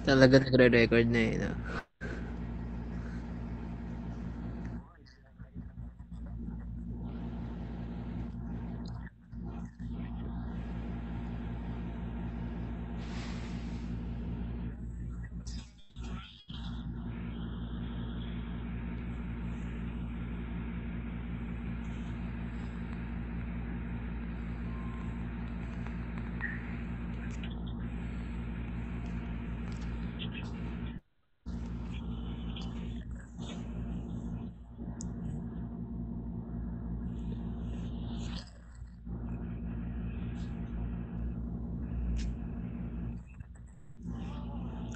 Talaga nagre-record na eh, no?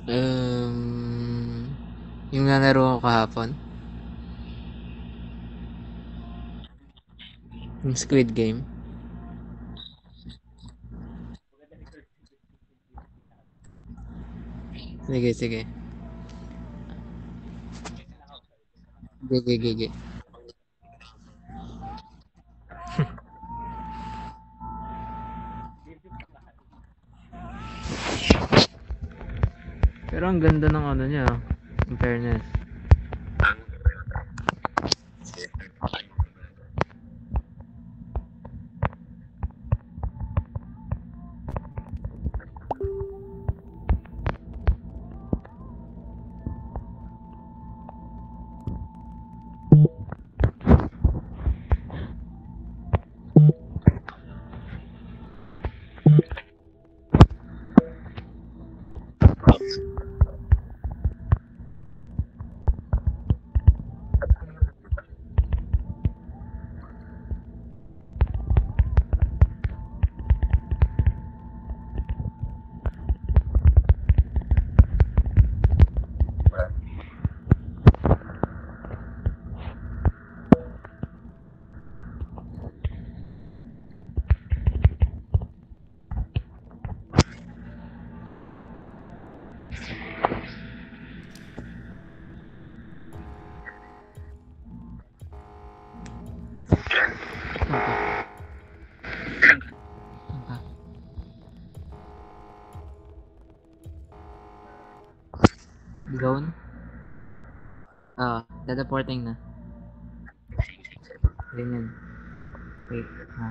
Um, yung nalaro ko kahapon, yung Squid Game. Sige, sige. Gigi, gigi. Pero ang ganda ng ano niya, in fairness. Okay. Okay. Zone? Teleporting na. Ganyan. Wait. Ha.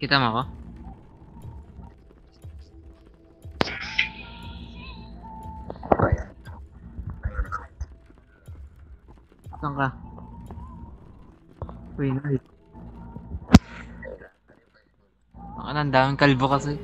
Kita mo ako? Saan ka? Uy, nice. Ang daming kalbo kasi.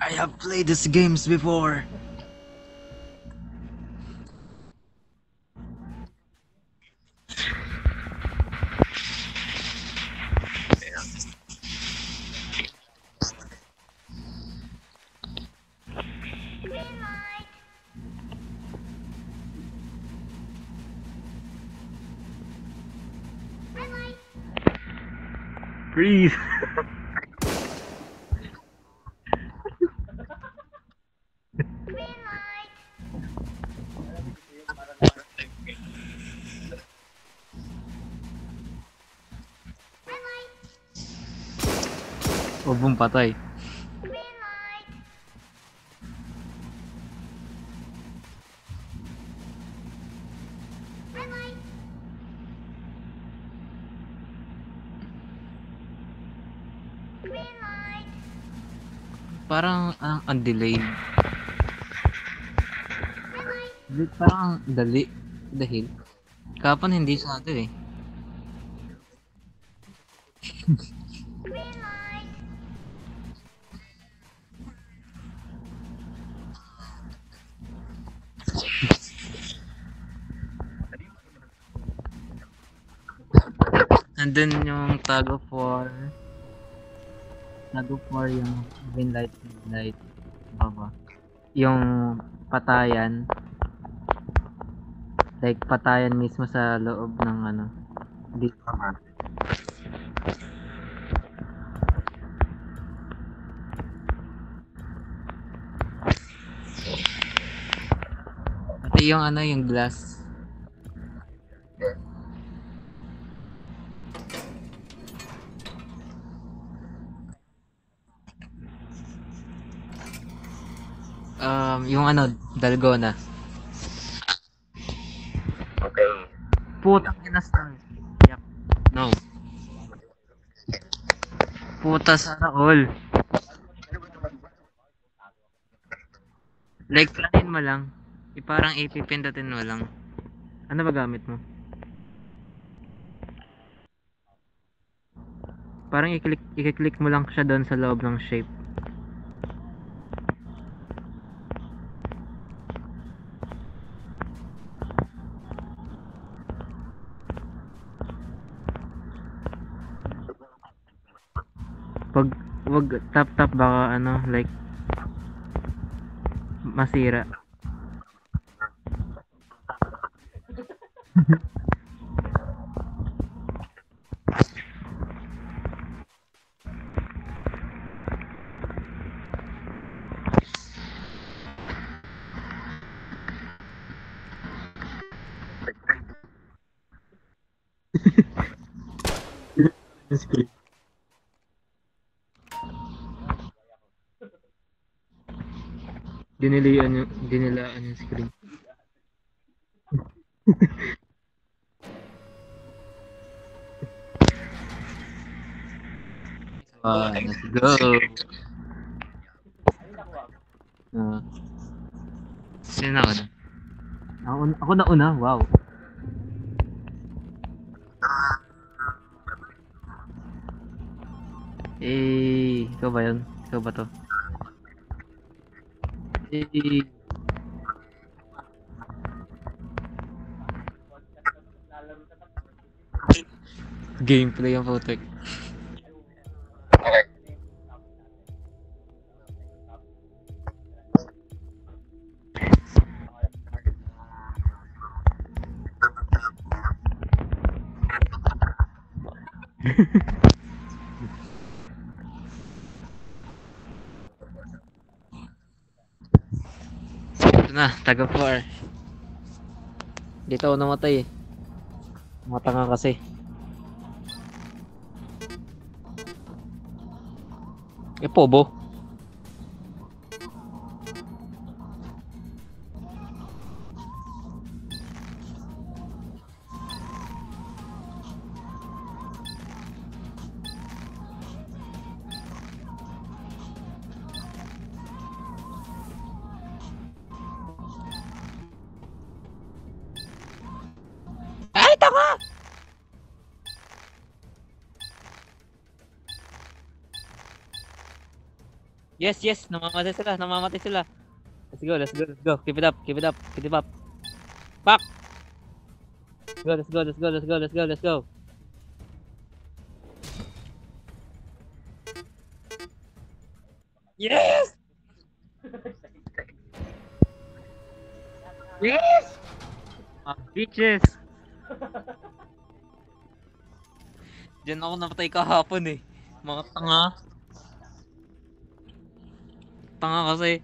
I have played these games before. Freeze! Ubong patay. Parang ang delay. Parang ang dali. Dahil. Kapon hindi sa atin eh. Nandun yung tag of war. Tag of war yung green light, red light. Baba. Yung patayan. Like patayan mismo sa loob ng ano. Dito. Pati yung ano, yung glass. Yung ano, Dalgona. Okay. Putang ina star. Yep. No. Puta sana all. Like planin mo lang. Parang ipipindutin mo lang. Ano ba gamit mo? Parang i-click mo lang siya doon sa loob ng shape. Pag wag tap baka ano like masira. Dinilaan yung screen. Let's go. Sino na una? Ako na una, wow. Ikaw ba yun? Ikaw ba to? Gameplay ang putek. Okay. Ito na, taga 4. Dito ako namatay eh. Matanga kasi. Pobo. Ay, tanga! Yes, namamatay sila. Let's go. Keep it up. Fuck! Let's go. Yes! Yes! Bitches! Diyan ako namatay kahapon eh. Mga tanga. Tanga kasi.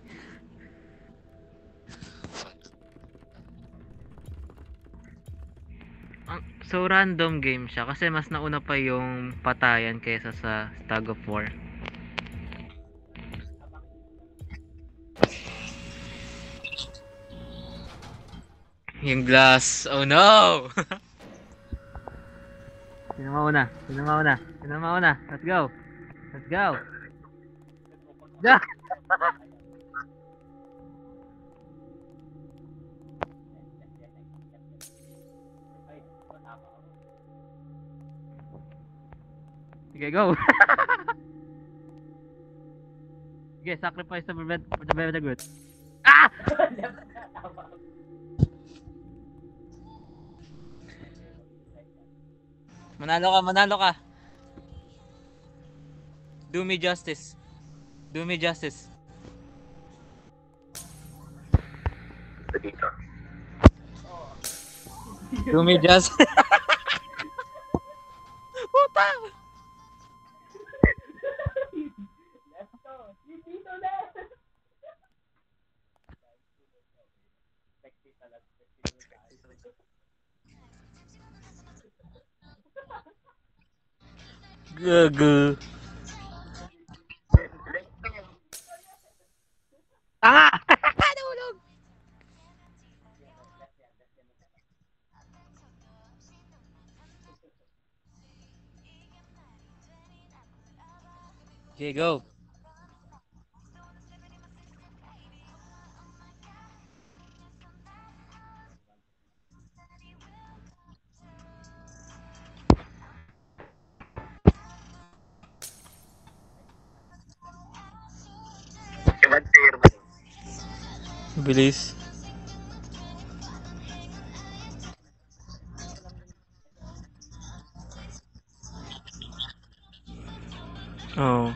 So random game siya kasi mas nauna pa yung patayan kaysa sa Tag of War. Yung glass. Oh no! Sino mauna? Let's go. Let's go. Yeah. Okay, go. Okay, sacrifice the bread for the better good. Ah! Manalo ka. Do me justice. Do me justice. Dito. Do me justice. Puta! Gago. Tanga! Nahulog! Okay, go. Iwan player mo. Bilis. Oh.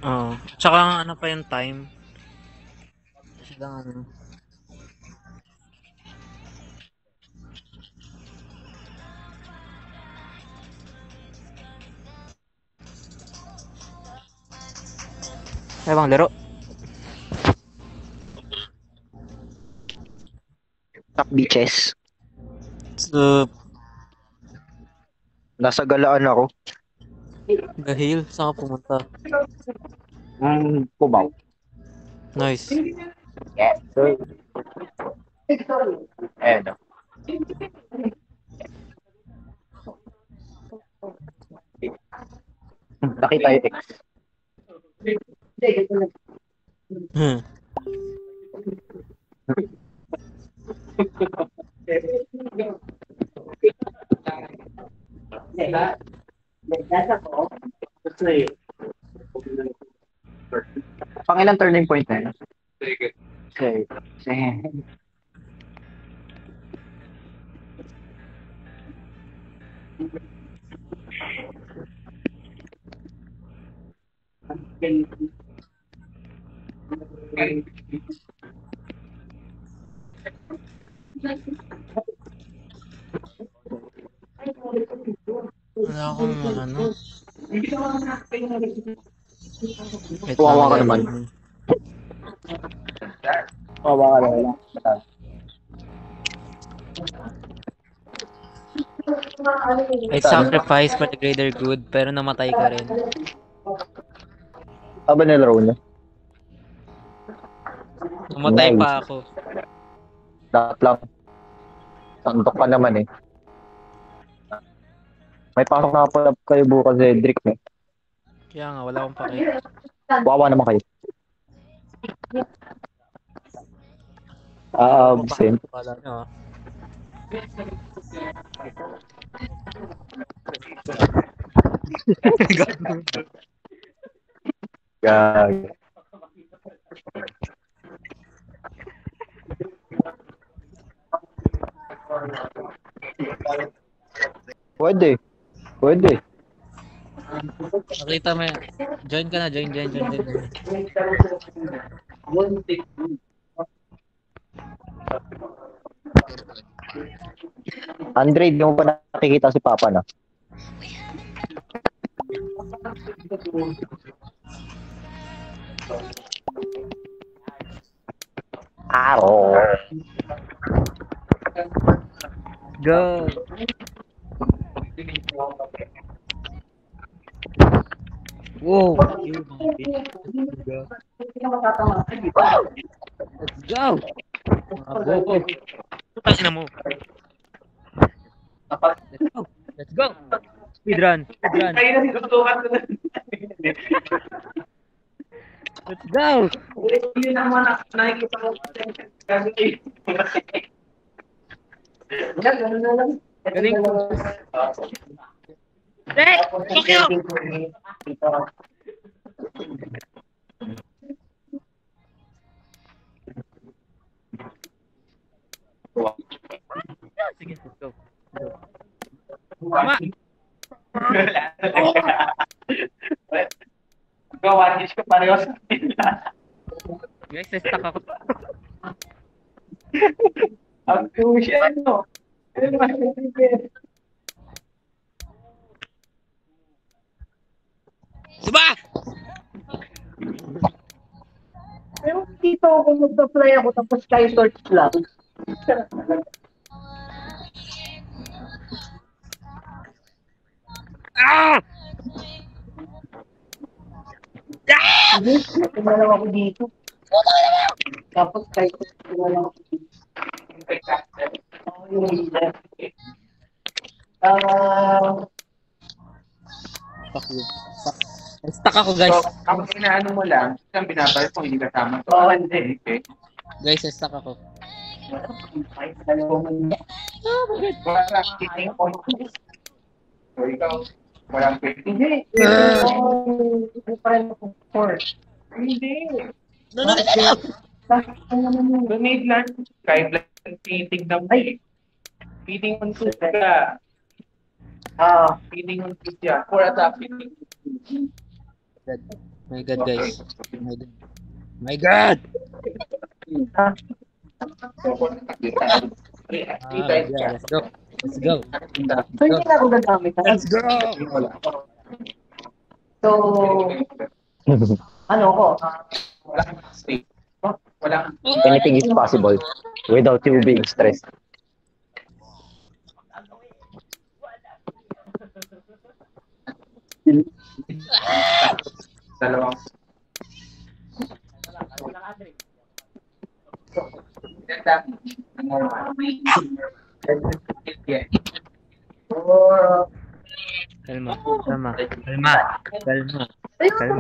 Oh. Tsaka ano pa yung time? Silang ano. Ay, bang laro? Top beaches. So, Nasa Galaan ako. Gahil, saan ka pumunta? Cubao. Nice. Yeah. Ayan o. Nakita yung X. Hmm. Pangilang turning point na yun? Okay. Wala akong ano. Wait Kawawa ka lang, naman. reload. Kawawa ka naman. I sacrifice for the greater good, pero namatay ka rin. Aba nilaro niya. Namatay Nice. pa ako. Dapat lang. Santok ka naman eh. May pasok na pala kayo bukas eh, Drake eh. Kaya nga, wala akong pake. Wawa naman kayo. Absent. Kala nyo, ah. Gag. Pwede. Pwede. Nakita mo yan. Join ka na, join. Andre, di mo pa nakikita si Papa na? Aro. Go! Wow! You mga bitch. Let's go! Buko. Putang ina mo. Let's go. Let's go. Speedrun. Speedrun. Kaya na sinutukan ko na. Let's go. Yun naman nakikita ko. Kasi ganun na lang. Galing. Hey, fuck you. Sige, let's go. Tama. Gawa niyo siya pareho sa kanila. Guys, na-stuck ako. Ang siya, no? Suba! Pero dito ako mag-apply ako tapos kayo search lang. Ah! Tumalaw ako dito. Tapos kayo tumalaw ako dito. Yung leader. Fuck you. Stuck ako, guys. So, kapag inaano mo lang, isang binabayad kung hindi kasama to. Oo, hindi. Okay. Guys, stuck ako. Wala lang, hitting point. So, ikaw, walang pwede. Hindi. Hindi pa rin ako force. Hindi. No, no, no, no. Donate lang. Kahit lang feeding ng ay. Feeding on food ka. Feeding on food siya. For a feeding. My God, guys. My God. Yeah, let's go. Let's go. So, hindi na ako gagamit. Let's go. So, ano ko? Walang stay. Walang Anything is possible without you being stressed. dalawang. Kalma. Kalma. Kalma. Kalma. Kalma.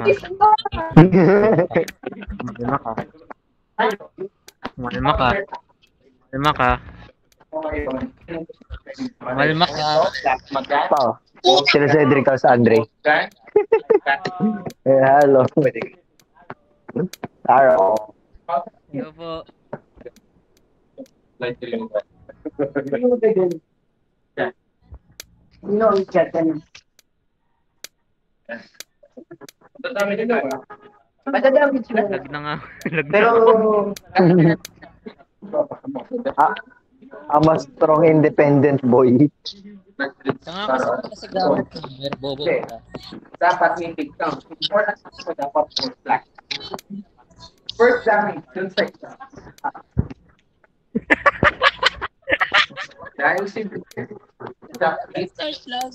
Kalma ka. Kalma ka. Kalma ka. Kalma ka. Pa, sila Cedric sa Andre. Hello. Taro. Yo po. No, chat yan. Madadamit sila. Lag na nga. Lag na. Pero, I'm a strong independent boy. Tanga kasi gamit ko. Mer bobo ka. Dapat hindi ka. Important mo dapat for black. First damage, dun sa isa. Dahil si dapat Search lang.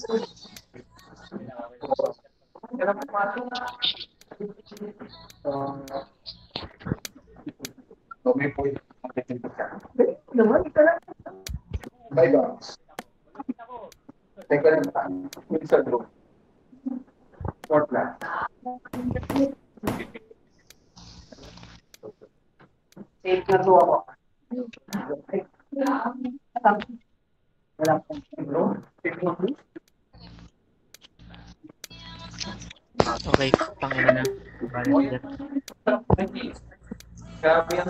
may point. naman, ito lang. Bye guys. Teka lang. Sa group. Short lang. Safe na to ako. Wala pong Okay, tangina na. Balik. Grabe yan.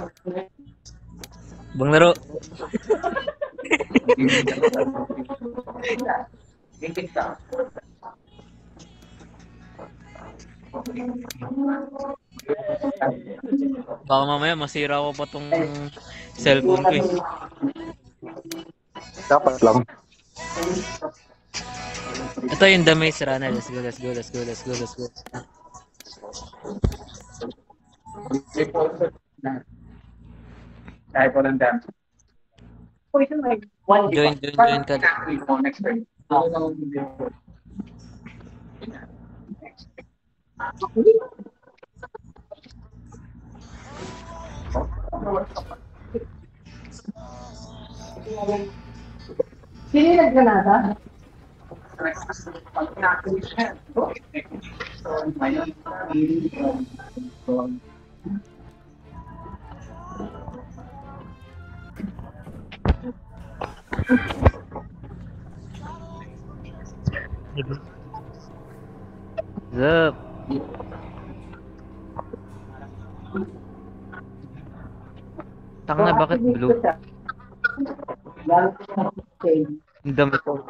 Bang laro. Gigit ka. Baka mamaya masira ko pa tong cellphone ko eh. Dapat lang. Ito yung The Maze Runner. Let's go, let's go, let's go, let's go, let's go. Kahit walang dance. Poison like one Join ka. Next time. Sino yung nagganada? Zup. Tang na, bakit blue? Ang dami ko.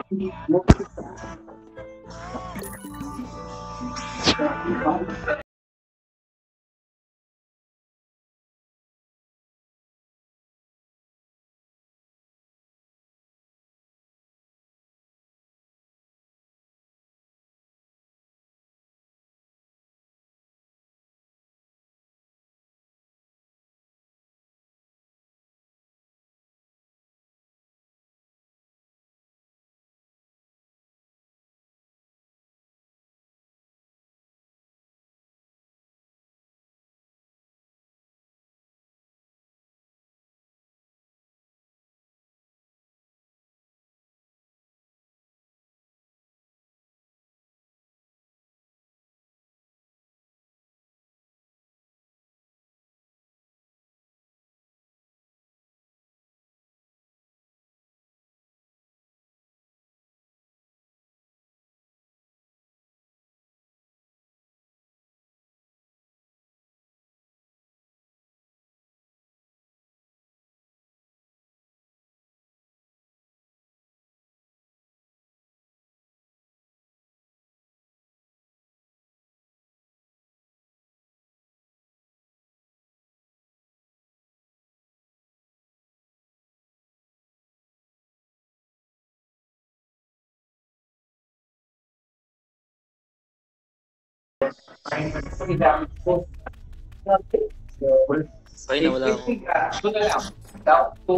Ay, nawala ako. Ito na lang. Down to...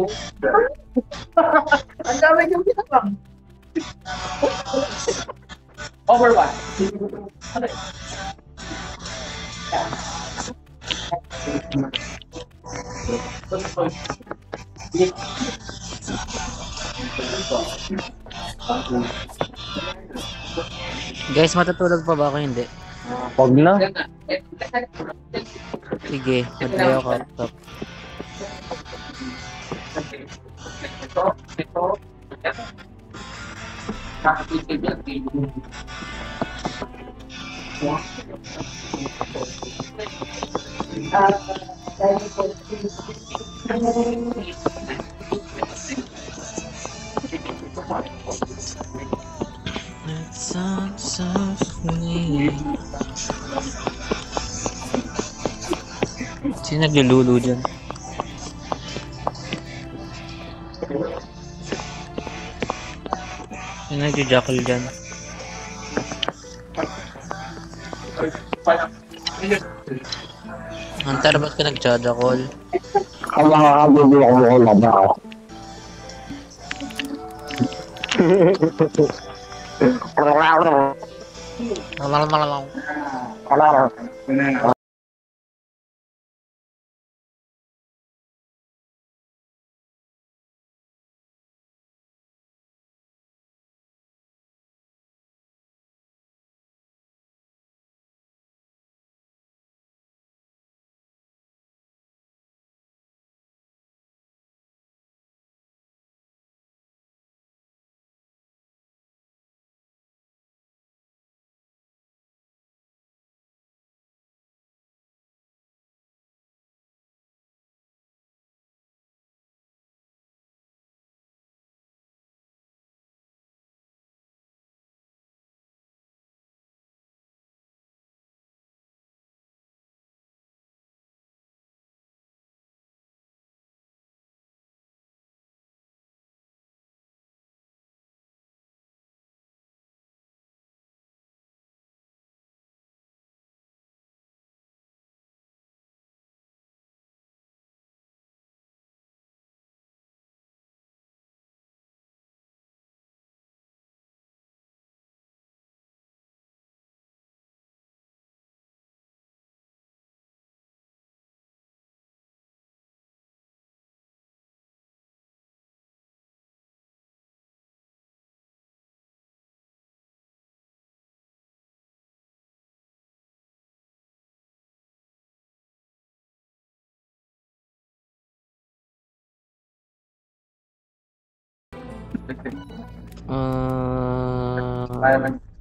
Ang dami yung ginagawa. Over 1. Guys, matutulog pa ba ako? Hindi. Wag na. Sige, mag-play ako laptop. Ito. Nakapitid yung table. Dahil po, It sounds so sweet. Sino naglululo dyan? Sino nagjajackal dyan? Hunter, ba't ka nagjajackal? Makakabulo ako mo lang ako. Malamalalang.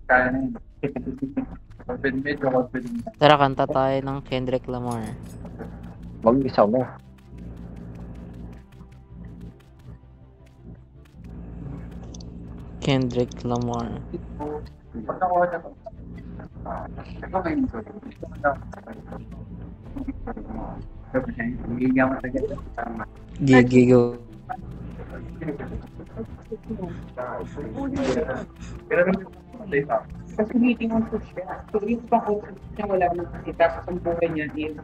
Kaya na yun. Medyo confident. Tara, kanta tayo ng Kendrick Lamar. Mag-isa mo. Kendrick Lamar. Pag nakuha na to. Ito ngayon ko. Hindi mo sa ganyan. Gigigo. Pero kasi meeting ko siya. So, yung pang niya wala nang kasi tapos ang buhay niya is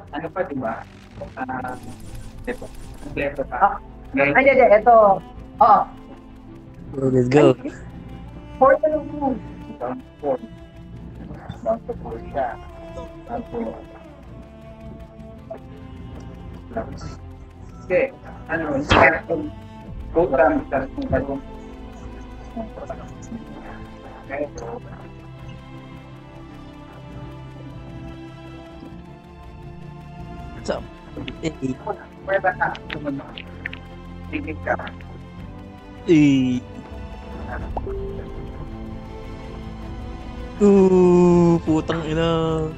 ano pa, di ba? Ito. Kompleto pa. Ay, hindi, ito. Oh, Let's go. four na lang mo. Tapos siya. Okay. Ano, go from the bagong. Okay. So, Where ba ka? Tingin ka. Putang ina.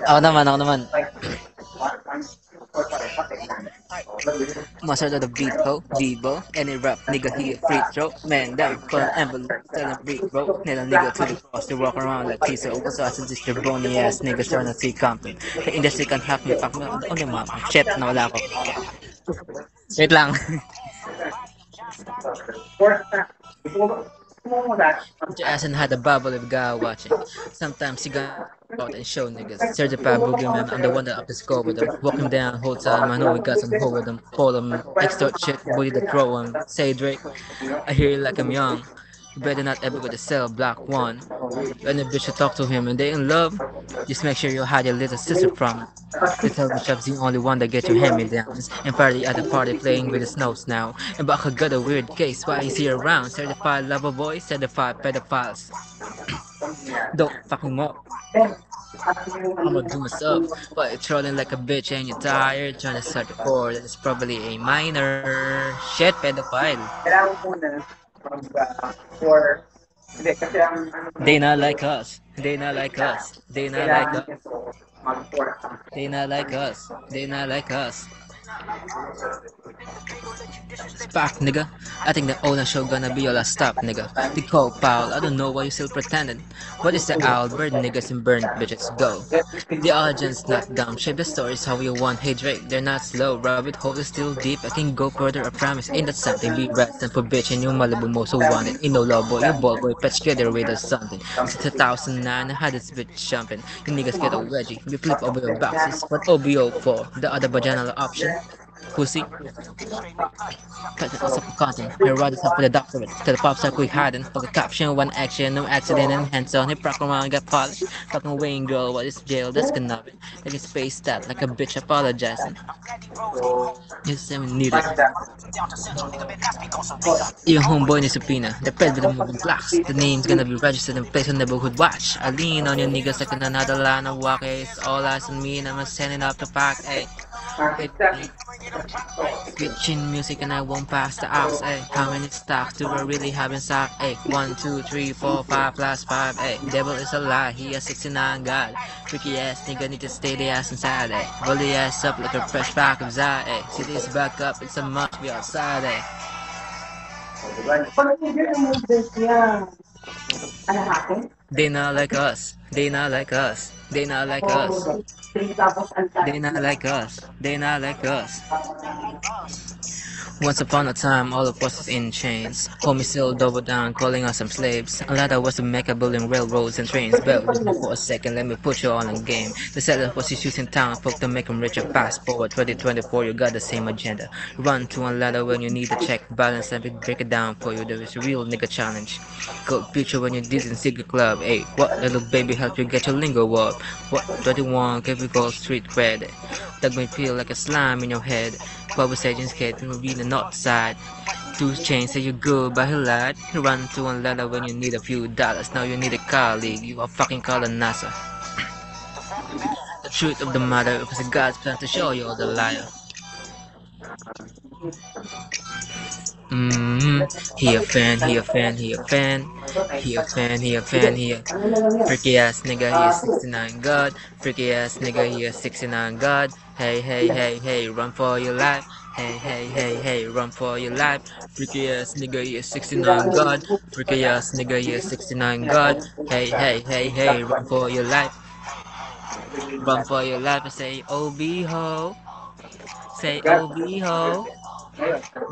Ako naman. Master of the beat, ho, Vivo, any rap nigga here, free throw, man down, for an envelope, tell him beat, bro, nail a nigga to the cross, they walk around like pizza, also as a district bony ass niggas trying to see Compton. The industry can have me, fuck me, on your mama, shit, nawala ko. Wait lang. Put your ass and had a bubble if God watching. Sometimes you got out and show niggas. Certified boogeyman, I'm the one that up the score with them. Walk him down whole time, I know we got some hold with them. Call him, extort shit, bully the throw him. Say Drake, I hear you like I'm young. You better not ever go to sell Black One. When a bitch you talk to him and they in love, just make sure you hide your little sister from it. To tell the chef's the only one that get your hand-me-downs. And party at the party playing with his nose now. And Baka got a weird case, why is he around? Certified lover boy, certified pedophiles. Don't fuck him up. I'ma do myself. But you're trolling like a bitch and you're tired. Trying to start the core, that is probably a minor. Shit, pedophile. Kailangan muna for hindi kasi ang They not like us. They not like us. They not like us. They not like us. They not like us. Spark, nigga. I think the owner show gonna be your last stop, nigga. The coke pile, I don't know why you still pretending. What is the owl? Bird niggas and burn bitches go. The audience not dumb. Shape the stories how you want. Hey Drake, they're not slow. Rabbit hole is still deep. I can go further, I promise. Ain't that something? Be resting for bitch and you Malibu most who want it. You know low boy, you ball boy, patch together with us something. Since 2009, I had this bitch jumping. You niggas get a wedgie. We flip over your boxes. What OBO for? The other vaginal option? Pussy. Cut it also for content. Here riders up with the doctorate. To the pops are quick hiding. For the caption, one action, no accident, and hands on. He proc around, got polished. Fucking Wayne girl, what is jail? That's cannabis. Like a space that, like a bitch apologizing. Yes, I need it. Yung homeboy ni Supina. The ped with the moving blocks. The name's gonna be registered and placed on neighborhood watch. I lean on your niggas like another line of walk. It's all eyes on me and I'm sending up the pack. Ay. Switching music and I won't pass the ox, ayy. How many stocks do I really have in stock, ayy? 1, 2, 3, 4, 5 plus 5, ayy. Devil is a lie, he has 69 God. Freaky ass nigga need to stay the ass inside, ayy. Roll the ass up like a fresh pack of Zai, ayy. See this back up, it's a must be outside, ayy. They not like us, they not like us, they not like us. They not like us. They not like us. Once upon a time, all of us was in chains. Homie still double down, calling us some slaves. A ladder was to make a building railroads and trains. Bear with me for a second, let me put you all in game. The seller was issues in town, folk to make 'em richer. Fast forward 2024, you got the same agenda. Run to one ladder when you need to check balance, let me break it down for you. There is a real nigga challenge. Go picture when you did in Secret Club. Hey, what little baby help you get your lingo up? What 21 can we go street cred? That may feel like a slime in your head. Public agents get to be the north side. Two chains say you're good, but he lied. He ran to one letter when you need a few dollars. Now you need a colleague. You are fucking calling NASA. The truth of the matter, it was God's plan to show you all the liar. He a fan, he a fan, he a fan. He a fan, he a fan, he a freaky ass nigga, he a 69 god. Freaky ass nigga, he a 69 god. Hey, hey, hey, hey, run for your life. Hey, hey, hey, hey, run for your life. Freaky ass nigga, he a 69 god. Freaky ass nigga, he a 69 god. Hey, hey, hey, hey, run for your life. Run for your life and say, OB ho. Say, OB ho.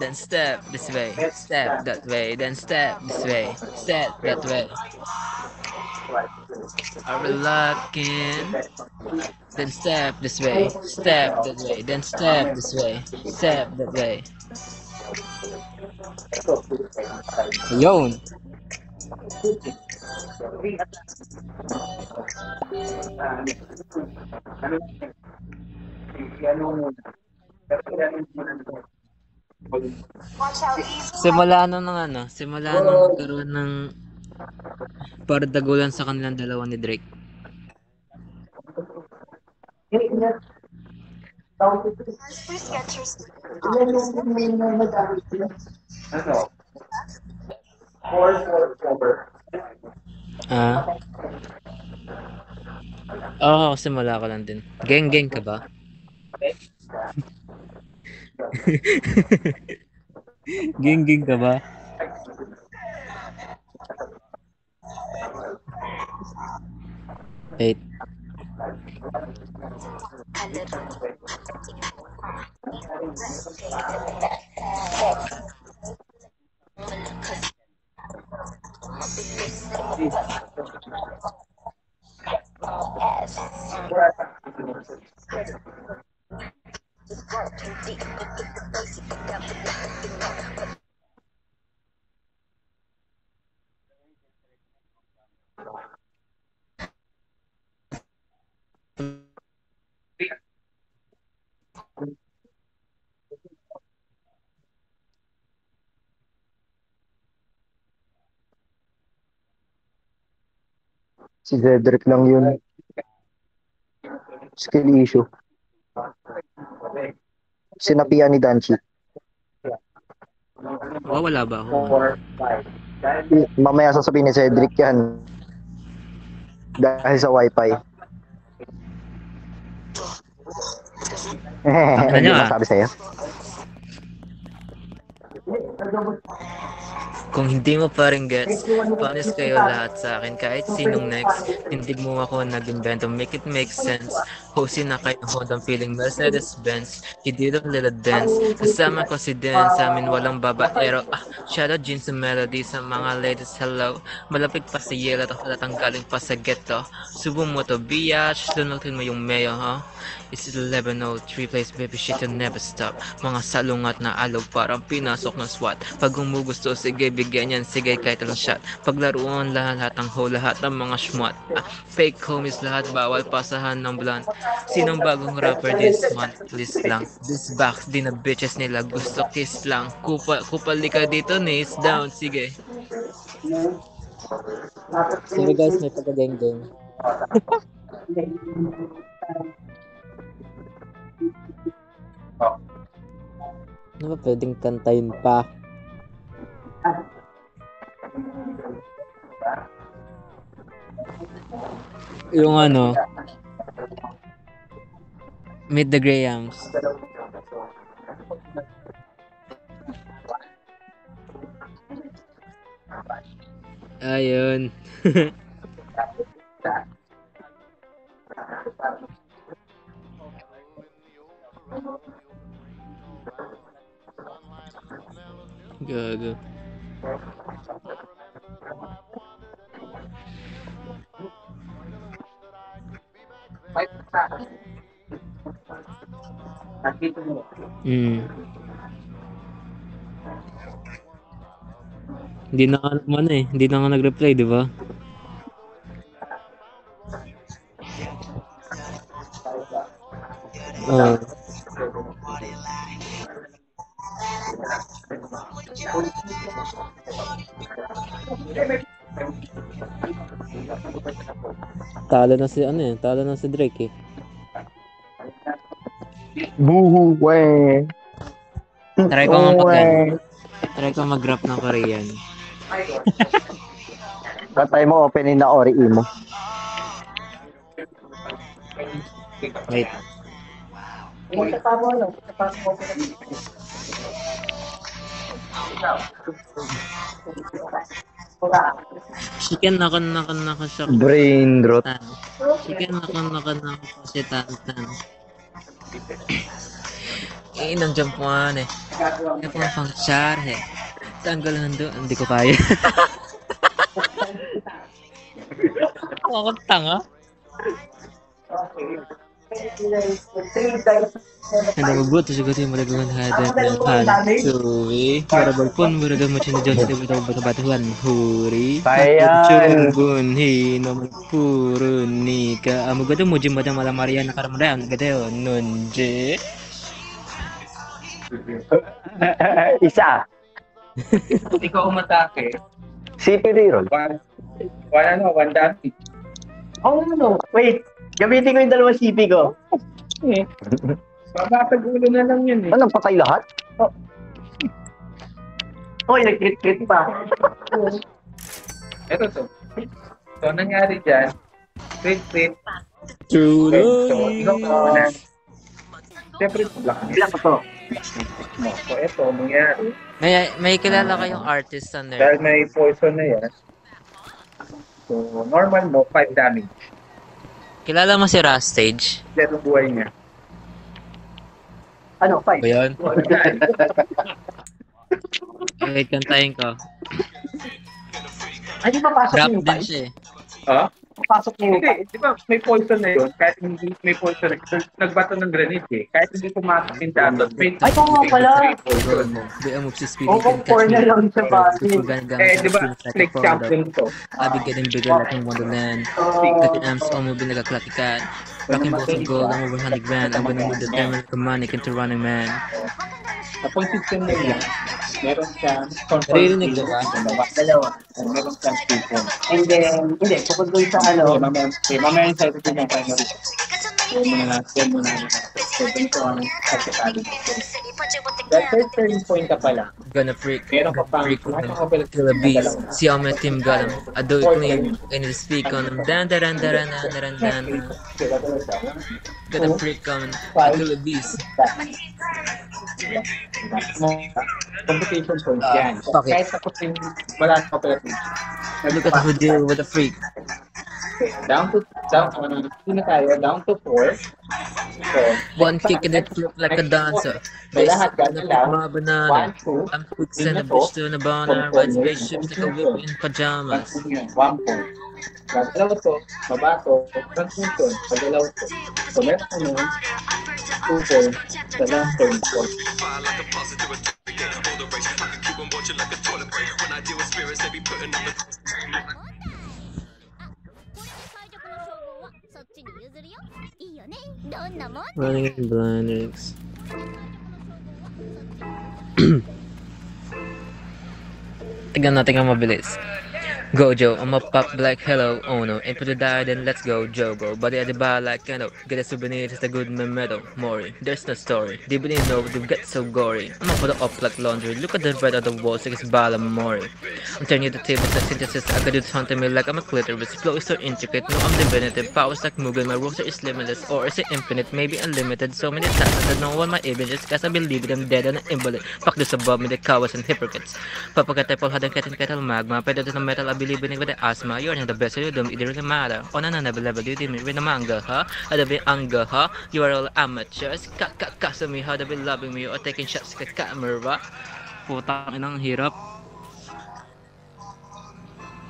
Then step this way, step that way, then step this way, step that way. Are we locking? Then step this way, step that way, then step this way, step that way. Yun. Simula nung ng ano, simula nung nagkaroon ng pardagulan sa kanilang dalawa ni Drake. Ano? 4 Ah, oo, simula ko lang din. Geng-geng ka ba? Geng-geng ka ba? Wait. Si Cedric lang yun. Skill issue. Sinapian ni Danchi. Wala ba ako? Mamaya sasabihin ni Cedric yan. Dahil sa wifi. Ano Hindi niya? masabi sa'yo. Kung hindi mo pa rin gets, panis kayo lahat sa akin kahit sinong next. Tindig mo ako nag-invento, make it make sense. Hosting na kayo Honda feeling Mercedes-Benz. He did a little dance. Kasama ko si Dan, sa amin walang babaero. Shadow jeans and melody sa mga ladies, hello. Malapit pa sa yelo, tapos galing pa sa ghetto. Subo mo to, biatch, lunutin mo yung mayo, huh? It's 11:03 place, baby shit, you never stop. Mga salungat na alog parang pinasok ng SWAT. Pag gusto, sige bigyan yan, sige kahit lang shot. Paglaruan lahat ang ho, lahat ng mga shmot. Fake homies lahat, bawal pasahan ng blunt. Sinong bagong rapper this month? List lang. This box, di na bitches nila, gusto kiss lang. Kupali ka dito, knees down, sige. Sorry guys, may pagka-geng-geng. Ano ba pwedeng kantayin pa? Yung ano, Meet the Grahams. Ayun. Gago. Fight sa akin. Nakita mo. Mm. Hindi na nga naman eh. Hindi na nga nag-reply, di ba? Oo. Talo na si ano eh. Talo na si Drake eh. Buhu, we. Try ko Try ko mag-rap ng Korean. Katay mo, opening na Ori mo. Wait. Chicken naka siya. Brain rot. Chicken naka si Tantan. Inang jampuan eh. Kaya po pang char eh. Tanggal nando. Hindi ko kaya. Ako tanga. Anda mabuti siguro yung malagungan hadan ng hansuwi. Marabal pun murada mo siya na dyan sa tabi batuhan. Huri. Ayan. Bunhi no puro ni ka. Amo gado mo jim badang malamarian nakaramdaman gado nunje. Isa. Ikaw umatake. CP reroll. One damage. Oh, no. Wait. Gamitin ko yung dalawang CP ko. Babasag ulo na lang yun eh. Anong patay lahat? Hoy, nag-crit pa. Ito to. So, nangyari dyan, crit. True So, ikaw ka muna. Siyempre, black Ilang ko to? mo. So, ito, nangyari. May kilala kayong artist sa nerd? Dahil may poison na yan. So, normal mo, 5 damage. Kilala mo si Rastage? Zero buhay niya. Ano, 5? Ba yun? Wait, kantahin ko. Ay, di papasok Rap yung din 5? siya eh. Ha? Papasok yung Hindi, di ba may poison na yun? Kahit hindi may poison, nagbato ng grenade eh. Kahit hindi pumasok yung damage, may Ay, oo nga pala. poison. Di mo si speed. Oo, 4 na lang sa base. Eh, di ba, Snake champion to. I'll be getting bigger like in Wonderland. Got the amps all moving like a clocky cat. Rocking balls of gold, I'm over 100 grand. I'm gonna move the diamond like a money into running man. Sa point system na yan, meron siyang Naririnig ka ba? Dalawa. Meron siyang people. And then, hindi, bukod doon sa ano, Mamaya yung side ng primary. So, muna na. So, dito ang pagkakali. Dahil third turning point ka pala, Gonna freak. meron ka pang Freak with them. Kill a beast. See how my team got him. I do it clean. I need to speak on him. Dan dan dan dan dan dan. Got a freak coming. I kill a beast. Competition points yan. Fuck it. Kahit tapos yung wala ka pala. Look at who deal with a freak. Down to 4. So, One kick and it flip like a dancer. may Base lahat on gano'n lang. my banana. 1, 2, I'm quick send a bitch to a banana. Ride spaceships like a whip in pajamas. 1 point. Pagdalaw to, baba to, transmission, pagdalaw to. So, meron ka nun, 2 points, sa last turn point. Running in blind rigs. Tingnan natin ang mabilis. Go Joe, I'm a pop like hello, oh no. Ain't put to die, then let's go, Joe go. Body at the bar like Kendo. Get a souvenir, just a good memento. Mori, there's no story. They believe no, they get so gory. I'm gonna put it up like laundry. Look at the red of the walls, like it's Bala Mori. I'm turning the tables like synthesis. I got it haunting me like I'm a clitoris. Flow is so intricate, no, I'm definitive. Powers like Mughal, my roster is limitless. Or is it infinite, maybe unlimited. So many times I don't know what my images, cause I believe them dead and an invalid. Fuck this above me, the cowards and hypocrites. Papagkatay had a kettle magma, pero to the metal, I believe in it with the asthma. You're not the best, you don't, it really matter. On another level, you didn't read the manga, huh? I don't be anger, huh? You are all amateurs. Kasumi, how they be loving me or taking shots like a camera. Putang inang hirap.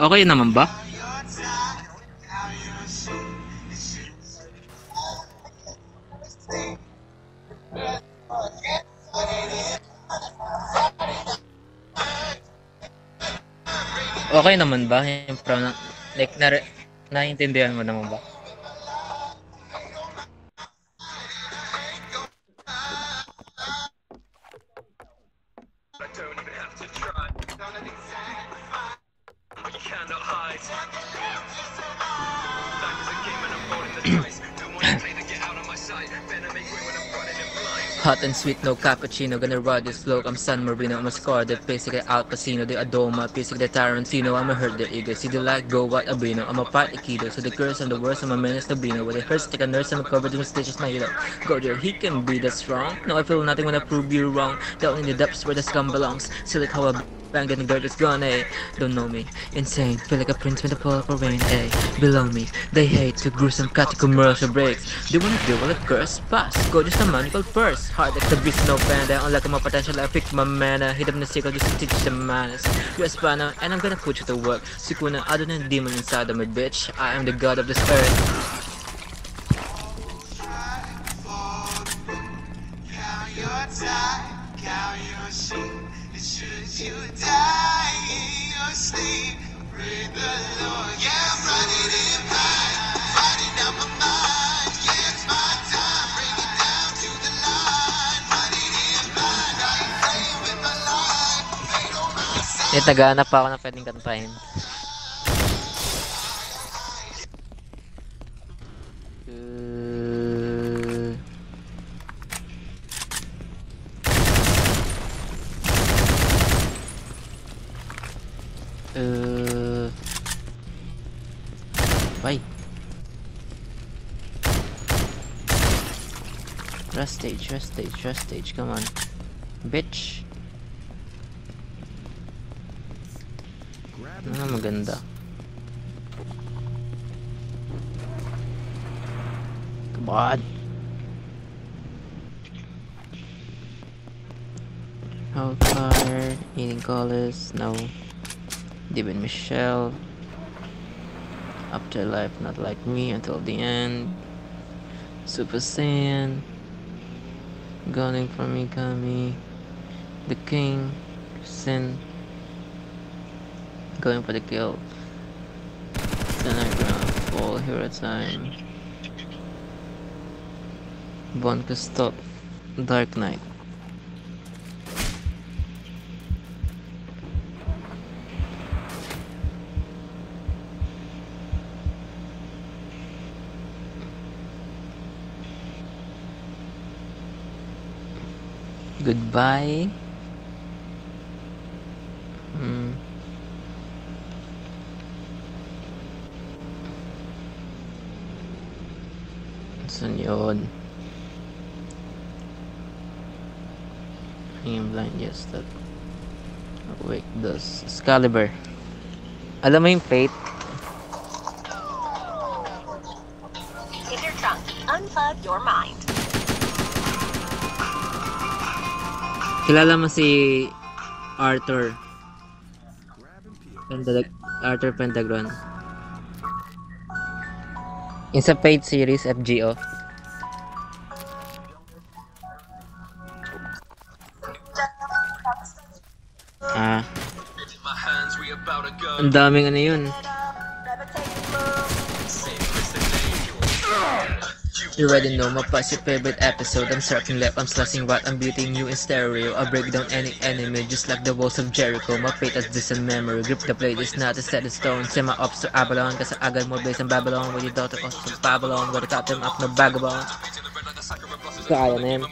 Okay naman ba? Okay naman ba? Yung like, naiintindihan mo naman ba? Hot and sweet, no cappuccino. Gonna ride this flow. I'm San Marino. I'm a scar. The basically Al Pacino. The Adoma. Basically the Tarantino. I'm a hurt their ego. See the light go, what Abino. I'm a part Aikido. So the curse and the worst. I'm a menace to Bino. When it hurts, take a nurse. I'm covered in stitches. My hero. Go there. He can be that strong. No, I feel nothing when I prove you wrong. Down in the depths where the scum belongs. See like how I bang and the dirt is gone, eh? Don't know me. Insane. Feel like a prince when the pull up rain, eh? Below me. They hate to gruesome cut to commercial breaks. They wanna deal with a curse. Pass. Go just a manical first. Hard like the beast, no panda. Unlike my potential, I pick my mana. Hit up the circle just to teach the manners. You're a spanner, and I'm gonna put you to work. Sukuna, other than demon inside of me, bitch. I am the god of this earth. You die in your sleep, pray the Lord. Yeah, I'm running in mine, fighting out my mind. Yeah, it's my time, bring it down to the line. Running in mine, I ain't playing with my life. They don't understand. Naghahanap pa ako na pwedeng kantahin. Why? Rest stage, come on. Bitch. Ano na maganda? Come on. How tired? Eating colors? No. Devin Michelle. Afterlife, not like me until the end. Super Saiyan. Gunning for Mikami. The King. Sin. Going for the kill. Then I'm gonna fall hero time. Bonka stop. Dark Knight. Goodbye. Saan yun? I am blind, yes, that awake does. Excalibur. Alam mo yung Fate? If you're drunk, unplug your mind. Kilala mo si Arthur Arthur Pentagon. Yung sa Fate series, FGO. Ang daming ano yun. You already know my past your favorite episode. I'm surfing left, I'm slicing right, I'm beating you in stereo. I break down any enemy just like the walls of Jericho. My fate has distant memory. Grip the blade is not a set in stone. Send my ops to Avalon, kasi agad mo base in Babylon. With your daughter comes from Babylon, where the captain up no vagabond. Kaya na yan.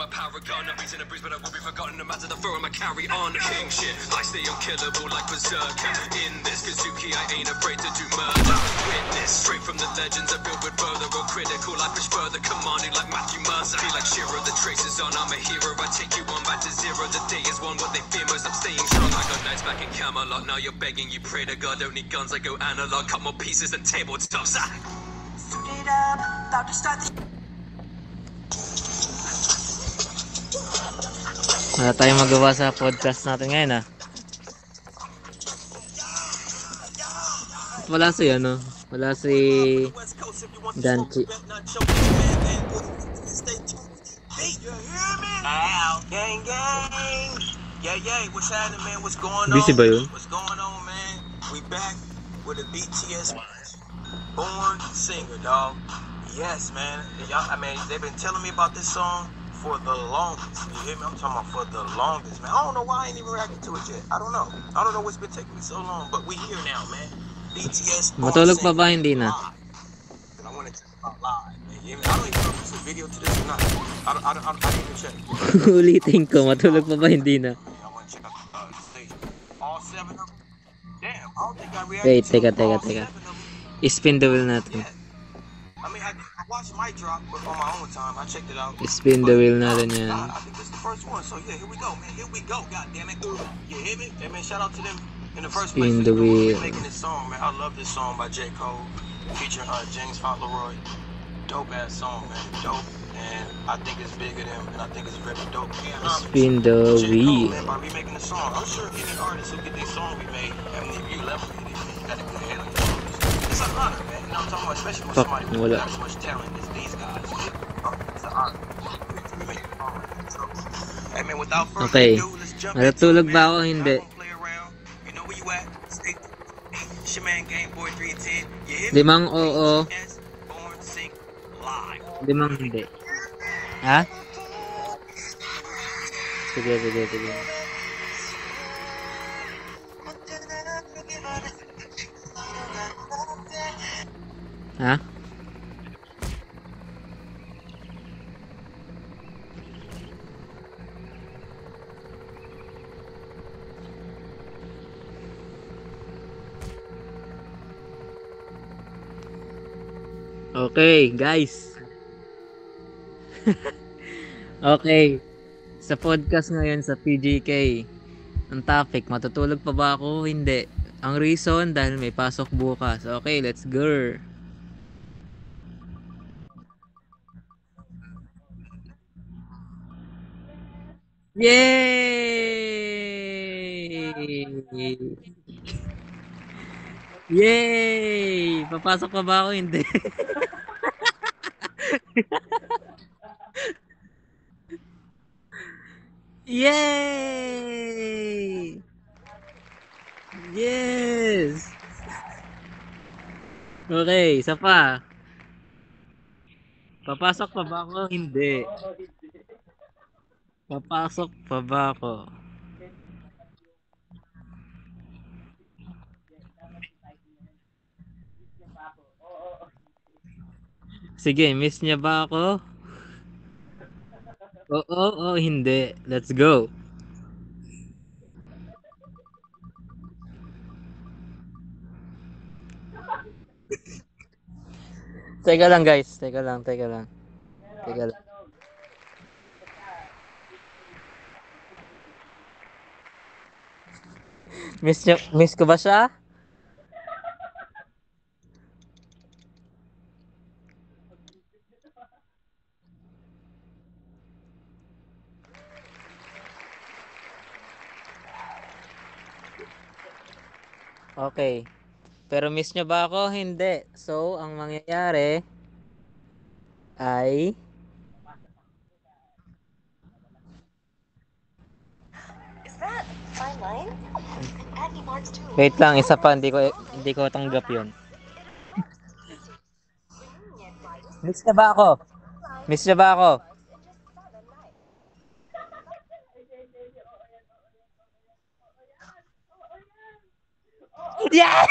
Carry on king shit. I stay unkillable like berserker. In this Kazuki, I ain't afraid to do murder. Witness straight from the legends. I build with further or critical. I push further, commanding like Matthew Mercer. Feel like Shiro, the traces on. I'm a hero. I take you on back to zero. The day is one. What they fear most. I'm staying strong. I got nights back in Camelot. Now you're begging. You pray to God. Don't need guns. I go analog. Cut more pieces than tabletops. Suited up, about to start the Wala tayong magawa sa podcast natin ngayon ah. Wala si ano? Wala si Danchi. Gang, gang. Yeah, yeah. What's happening, man? What's going on? Busy ba yun? What's going on, man? We back with a BTS born singer, dog. Yes, man. Y'all, I mean, they've been telling me about this song for the longest. You hear me? I'm talking about for the longest, man. I don't know why I ain't even reacting to it yet. I don't know. I don't know what's been taking me so long, but we here now, man. BTS born Matulog pa singer. ba? Hindi na. Live. And I want to check about live, man. You hear me? I don't even know if there's a video to this or not. I didn't even check. Ulitin ko, matulog pa ba? Hindi na. I want to check out the stage. All 7 of them. Damn, I don't think I reacted Wait, to teka. all 7 of them. Spin the wheel natin. Yeah. I mean, I watched my drop but on my own time. I checked it out. Spin the wheel natin yan. I think this is the first one. So yeah, here we go, man. Here we go. God damn it. You hear me? Hey, man, shout out to them in the first place. Spin the wheel. Making this song, man. I love this song by J. Cole featuring James Fauntleroy. Dope ass song, man. Dope. And I think it's bigger than, and I think it's very dope. Yeah, Spin the J. Cole, wheel. man, by remaking the song. I'm sure any artist who get their song remade, I mean, if you level it, you got to go ahead and it's an honor, man. You know what I'm talking about? Especially with Fuck, somebody who wala. got as much talent as these guys. It's an honor. Remake the song. So, hey, man, without further Okay. ado, let's jump Natutulog into it, ba man. ako? Hindi. I don't play around. You know where you at? Stay it's your man Game Boy 310. You hear me? Limang oo, BTS Born Sing Live. limang hindi. Ha? Sige. Ha? Okay, guys. Okay. Sa podcast ngayon sa PGK, ang topic, matutulog pa ba ako? Hindi. Ang reason, dahil may pasok bukas. Okay, let's go. Yay! Yay! Papasok pa ba ako? Hindi. Yay! Yes! Okay, isa pa. Papasok pa ba ako? Hindi. Papasok pa ba ako? Sige, miss niya ba ako? Oo, hindi. Let's go. Teka lang guys, teka lang. Teka lang. Miss ko ba siya? Okay. Pero miss niyo ba ako? Hindi. So, ang mangyayari ay Is that fine line? Aggie Marks too. wait lang, isa pa hindi ko tanggap 'yon. Miss niya ba ako? Miss niya ba ako? Yeah!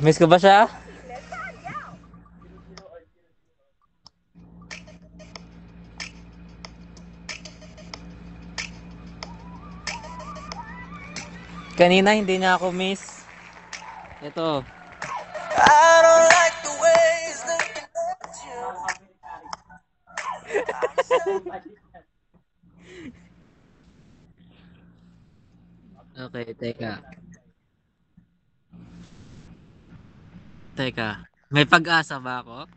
Miss ko ba siya? Kanina hindi niya ako miss. Ito. I don't like the ways that you Okay, teka. Teka, may pag-asa ba ako?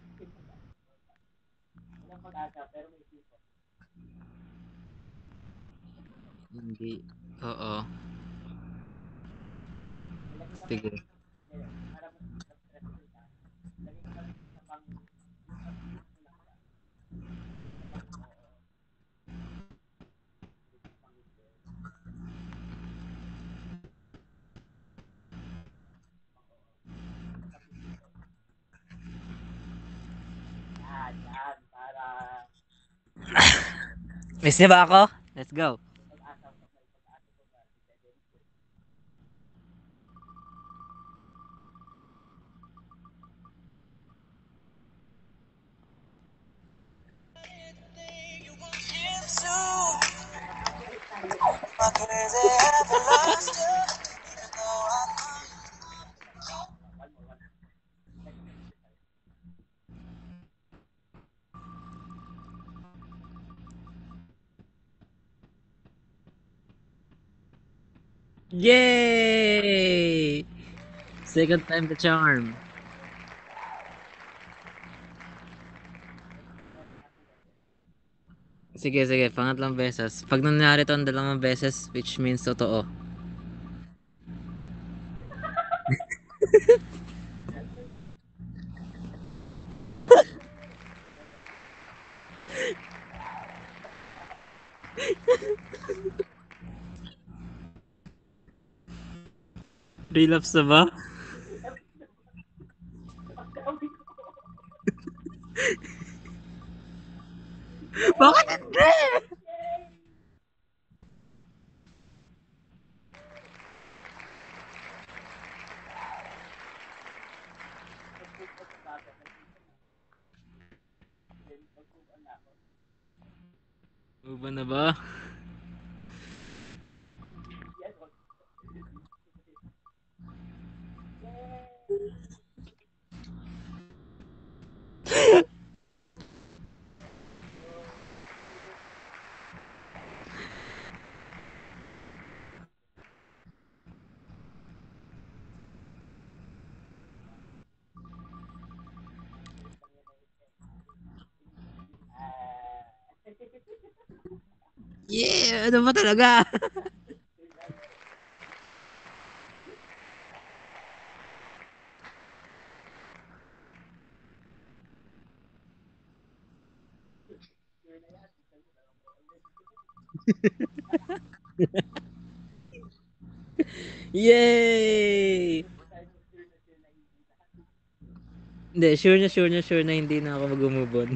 Hindi. Oo. Sige. Miss niyo ba ako? Let's go. Yay! Second time the charm. Sige, sige. Pangatlong beses. Pag nangyari to ang dalawang beses, which means totoo. Relapse na ba? Bakit hindi? Uba na ba? Yeah! Ano ba talaga? Yay! Hindi, sure na hindi na ako mag-move on.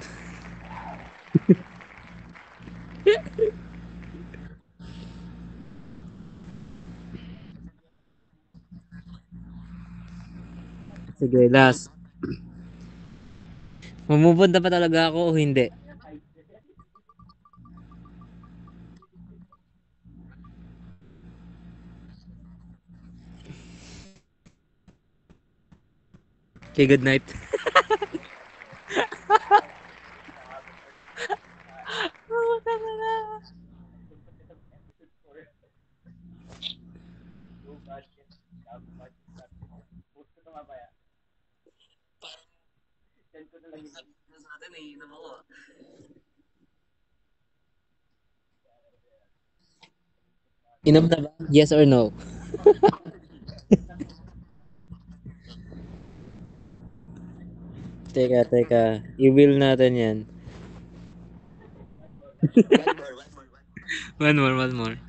Sige, last. Mamove on na ba talaga ako o hindi? Okay, good night. Inom na ba? Yes or no? Teka. I-will natin yan. One more.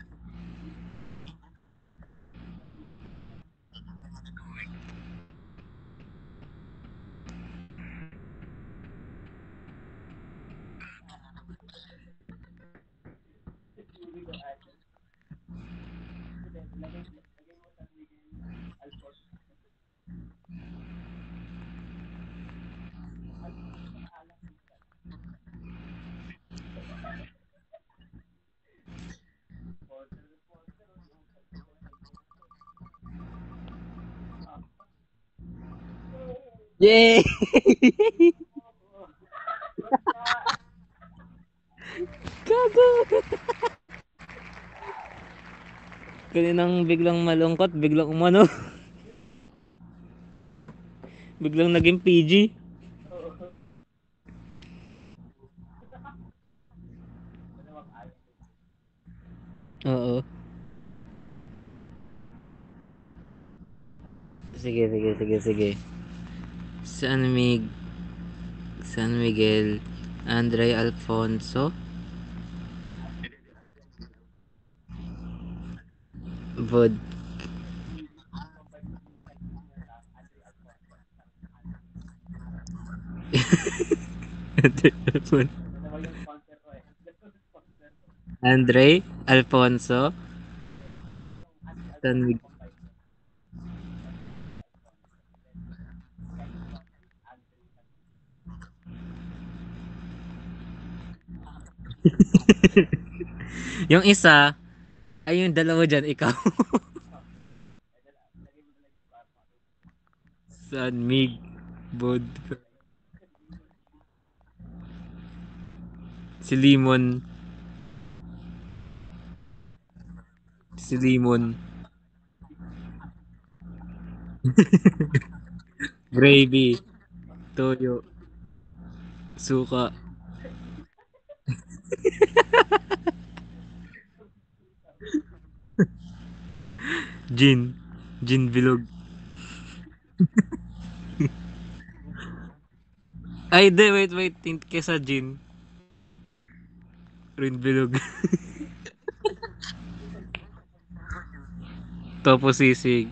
Yay! Gago! Kaninang biglang malungkot, biglang umano. Biglang naging PG. Oo. Sige. San Miguel, Andre Alfonso, Vod. Andre Alfonso, San Miguel. Yung isa, ay yung dalawa dyan, ikaw. San Mig, Bod. Si Limon. Si Limon. Gravy. Toyo. Suka. Gin. Gin bilog. Ay, de, wait. Tint kesa gin. Rin bilog. Topo sisig.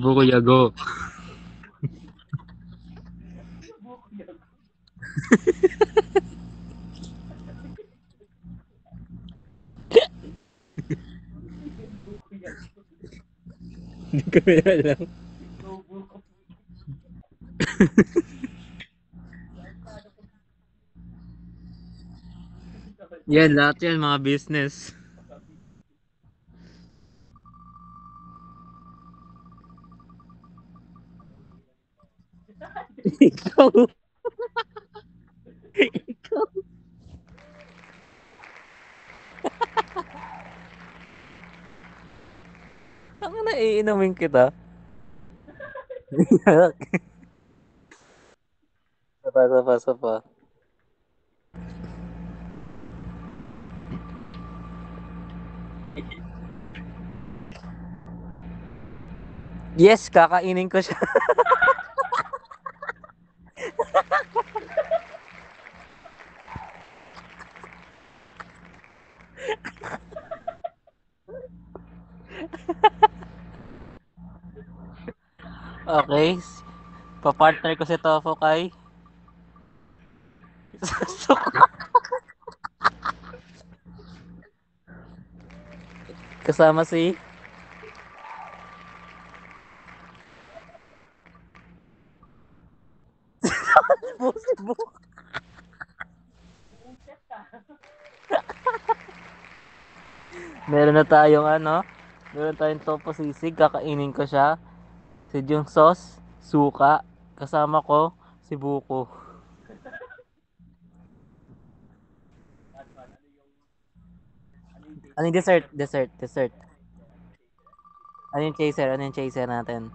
Buko yago. Hindi ko alam. Yan, lahat yan, mga business. Ikaw. Ang naiinumin kita. Sapa. Yes, kakainin ko siya. Okay. Papartner ko si Tofu kay Suka. Kasama si Cebu. Meron na tayong meron tayong topo sisig, kakainin ko siya. Si yung sauce, suka, kasama ko si buko. Ano yung dessert. Ano yung chaser natin?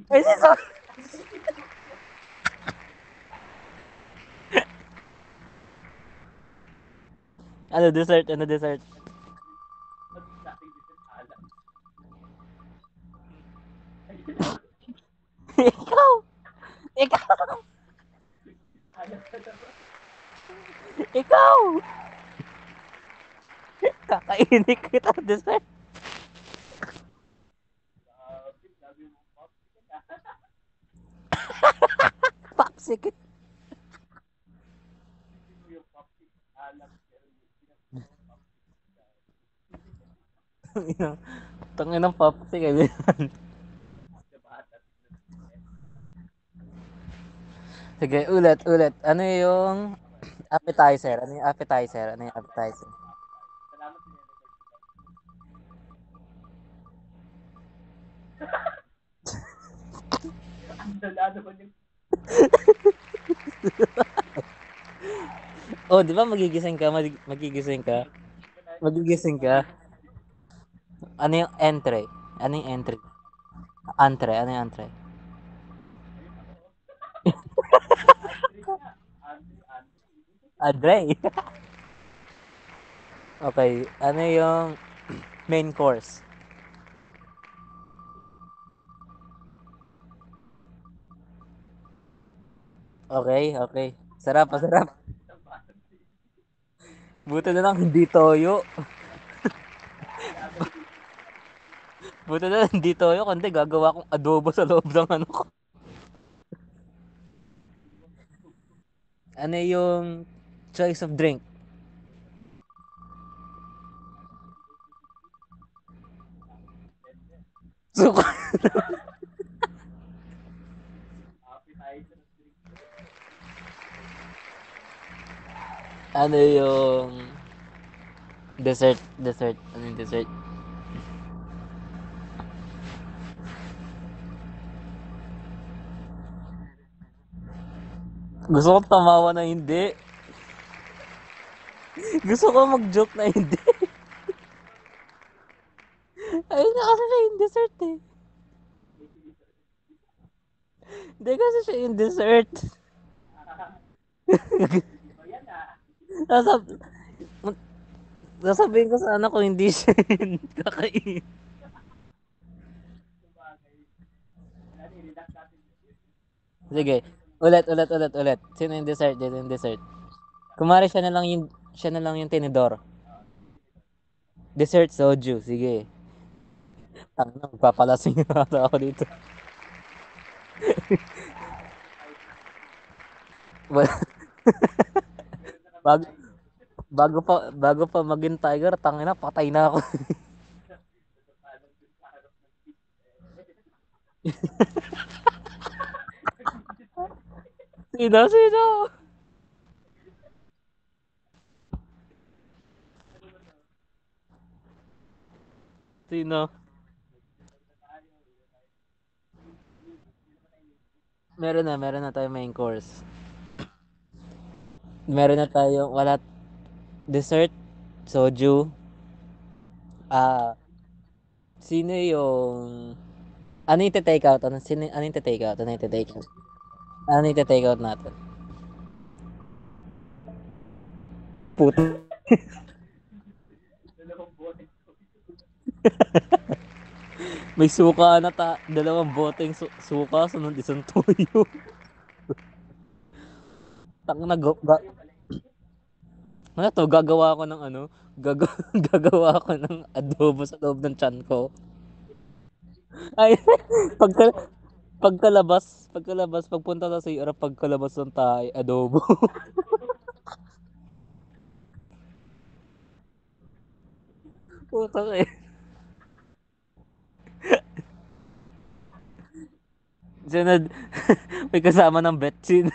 Ay, si sauce. Ano dessert? Ikaw! Ikaw! Kakainin kita dessert. Popsicle. Tangin ng popsicle. Sige, ulit. Ano yung appetizer? Ano yung appetizer? Oh, di ba magigising ka? Magigising ka? Ano yung entry? Ano yung entry? Antre, ano yung antre? Andre. Okay, ano yung main course? Okay, okay. Sarap, masarap. Buti na lang hindi toyo. Buti na lang hindi toyo, kundi gagawa kong adobo sa loob ng ano ko. Ano yung choice of drink? Suka. Ano yung dessert? Dessert. Ano yung dessert? Gusto ko tamawa na hindi. Gusto ko mag-joke na hindi. Ayun na kasi siya yung dessert eh. Hindi kasi siya yung dessert. Sasab Sasabihin ko sana kung hindi siya yung kakain. Sige. Ulit. Sino yung dessert? Sino yung dessert? Kumari siya na lang yung tinidor. Dessert soju. Sige. Tangina, magpapalasing na ata ako dito. Ba- bago, bago pa maging tiger, tangina, patay na ako. Sino? Sino? Meron na tayo main course. Meron na tayo, wala, dessert, soju. Ah, sino yung, ano yung take out? Ano yung take out? Ano yung take out? Ano yung take out natin? Puto. May suka na dalawang boteng suka, sunod isang tuyo. Tang na ano to, gagawa ako ng ano, gagawa ako ng adobo sa loob ng tiyan ko. Ay, pagka, pagpunta na sa iyo, pagkalabas ng tayo, adobo. Putang eh. Sunod, may kasama ng betsin.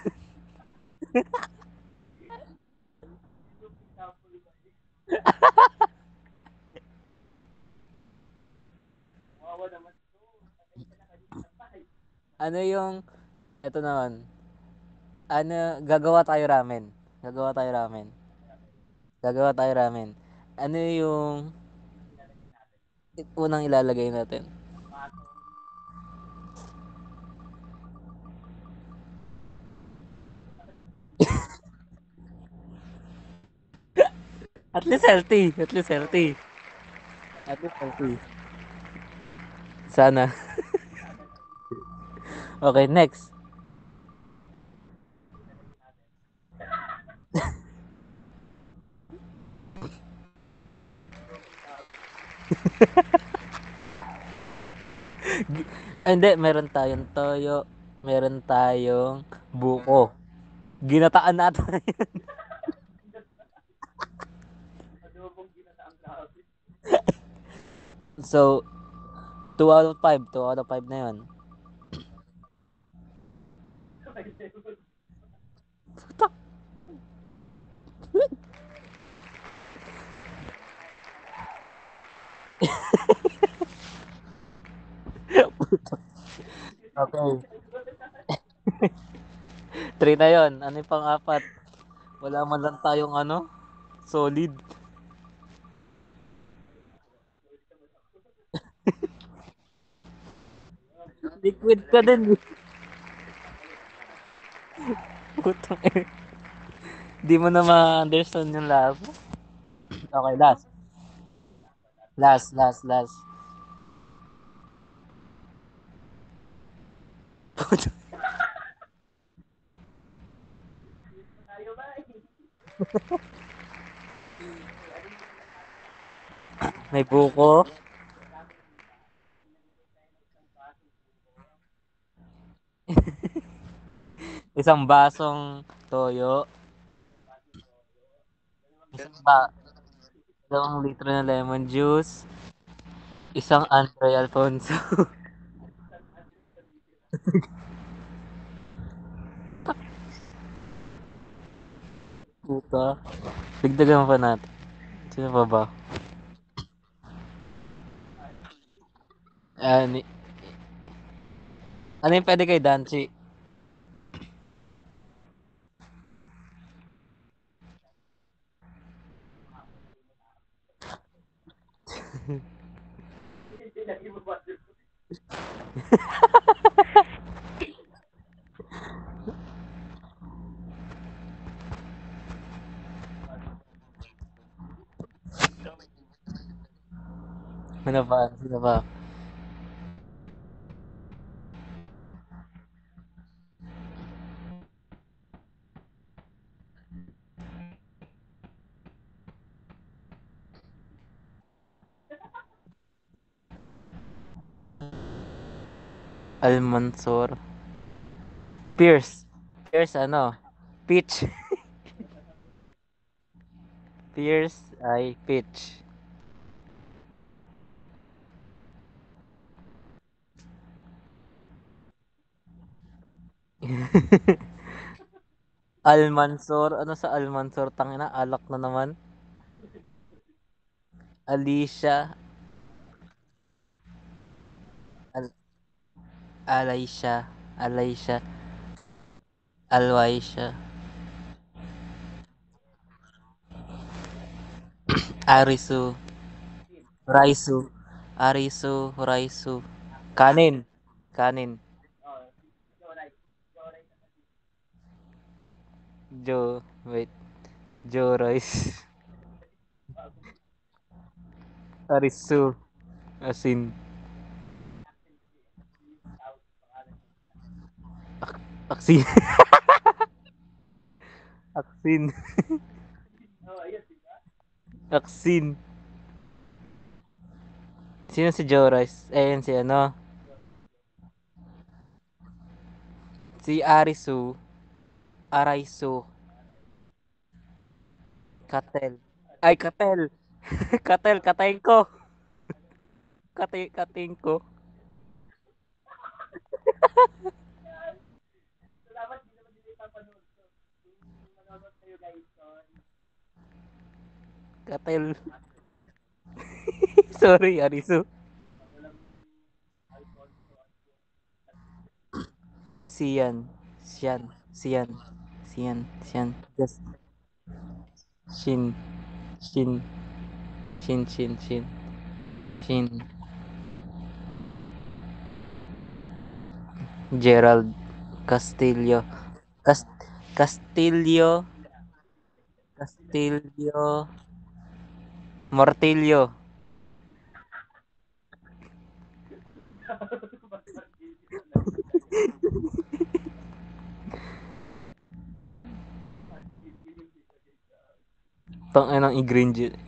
Ano yung, eto naman, ano, Gagawa tayo ramen. Gagawa tayo ramen. Ano yung unang ilalagay natin? At least healthy. At least healthy. At least healthy. Sana. Okay, next. Hindi, meron tayong toyo. Meron tayong buko. Ginataan natin. So, 2 out of 5. 2 out of 5 na yun. Okay. 3 na yun. Ano yung pang-apat? Wala man lang tayong ano? Solid. Liquid ka din. Putang ina. Di mo na ma-understand yung labo. Okay, last. Last. May buko. Isang basong toyo. Isang ba Isang litro na lemon juice. Isang Andre Alfonso. Puta. Dagdagan pa natin. Sino pa ba? Ani, ano yung pwede kay Danchi? Ano pa? Sino pa? Almansor. Pierce. Pierce ano? Peach. Pierce ay peach. Almansor. Ano sa Almansor? Tangina, alak na naman. Alicia. Al Alaisha. Alaisha. Alwaisha. Arisu. Raisu. Arisu. Raisu. Kanin. Kanin. Wait. Joe Rice. Arisu. Asin. Aksin. Aksin. Aksin. Sino si Joe Rice? Ayun si ano? Si Arisu. Araisu. Katel. Ay, Katel. Katel, katayin ko. Katayin ko. Katel. Sorry, Arisu. Sian. Sian. Sian. Just Shin. Shin. Shin. Shin. Gerald Castillo. Cast Castillo. Castillo. Mortillo. Ng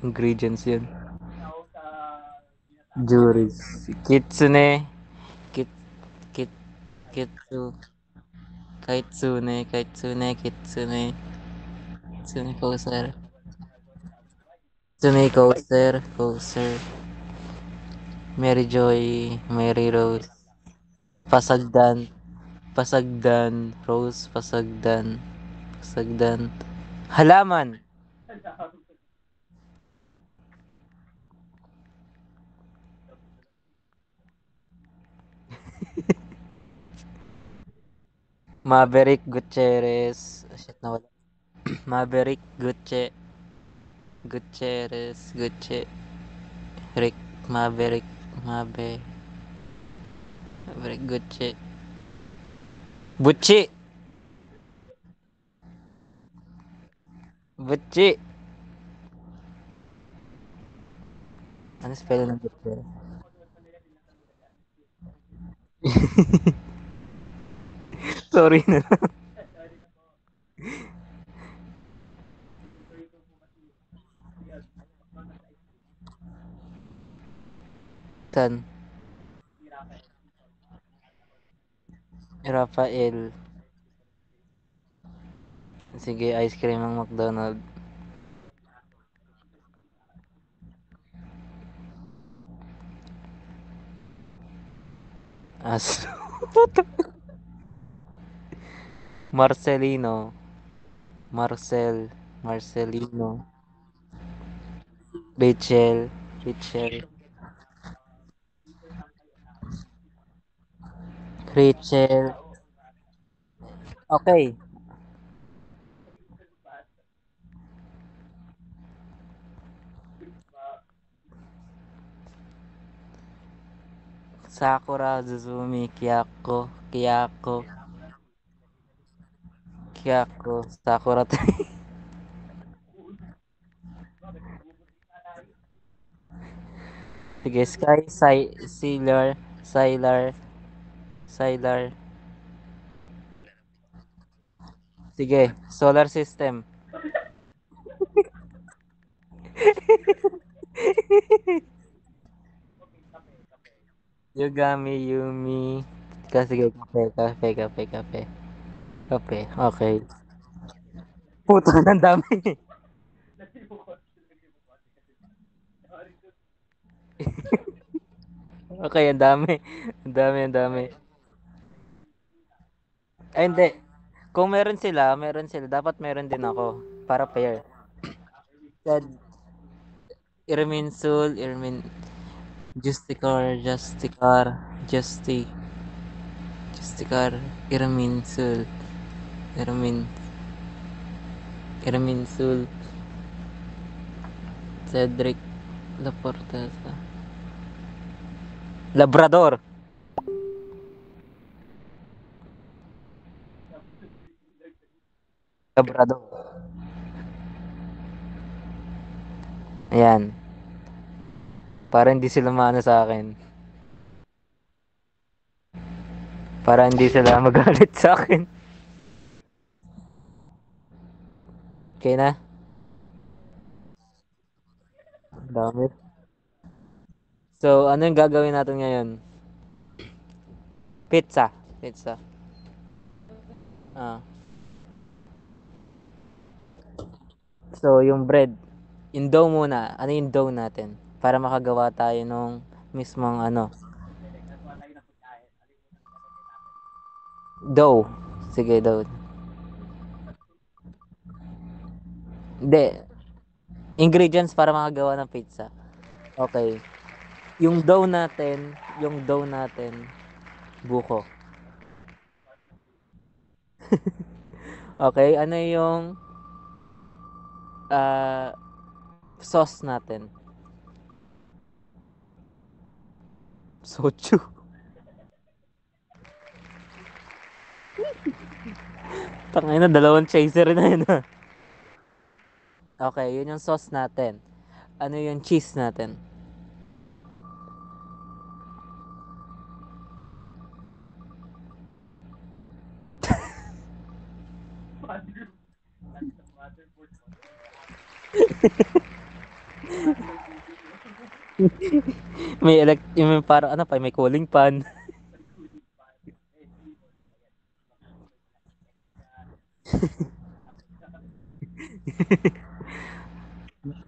ingredients yun. Juris. Kitsune. Kit, kit, kitsu. Kitsune. Kitsune Coaster. Kitsune Coaster. Mary Joy. Mary Rose. Pasagdan. Rose. Pasagdan. Halaman. Maverick Gutierrez. Oh, shit, nawala. Maverick Gutierrez. Rick Maverick. Very good shit. Butchi! Butchi! Ano spell ng butchi? Sorry na. Tan. Rafael. Sige, ice cream ng McDonald. As. Marcelino. Marcelino. Rachel. Rachel. Okay. Sakura, Zuzumi, Kiyako, Sakura. Sige, Sylar. Sige, Solar System. Yumi. Sige, kape. Okay. Puto, ang dami. Okay, ang dami. Ang dami. Ay, hindi. Kung meron sila. Dapat meron din ako. Para pair. Said, Justicar, Justicar, Irmin, Irminsul, Cedric, Laportesa, Labrador, Labrador. Ayan. Para hindi sila maano sa akin. Para hindi sila magalit sa akin. Okay na? Dami. So, ano yung gagawin natin ngayon? Pizza. Ah. So, yung bread. Yung dough muna. Ano yung dough natin? Para makagawa tayo nung mismong ano. Dough. Sige, dough. Hindi. Ingredients para makagawa ng pizza. Okay. Yung dough natin, buko. Okay, ano yung ah sauce natin? Soju. Tangay na, dalawang chaser na yun ah. Okay, yun yung sauce natin. Ano yung cheese natin? May parang ano pa, may cooling pan.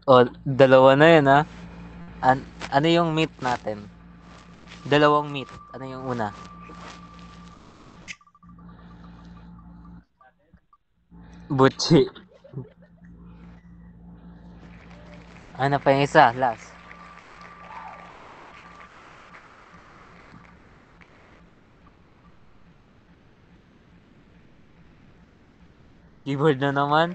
O, dalawa na yun ha. Ano yung meat natin? Dalawang meat. Ano yung una? Butchi. Ano pa yung isa? Last. Keyboard na naman.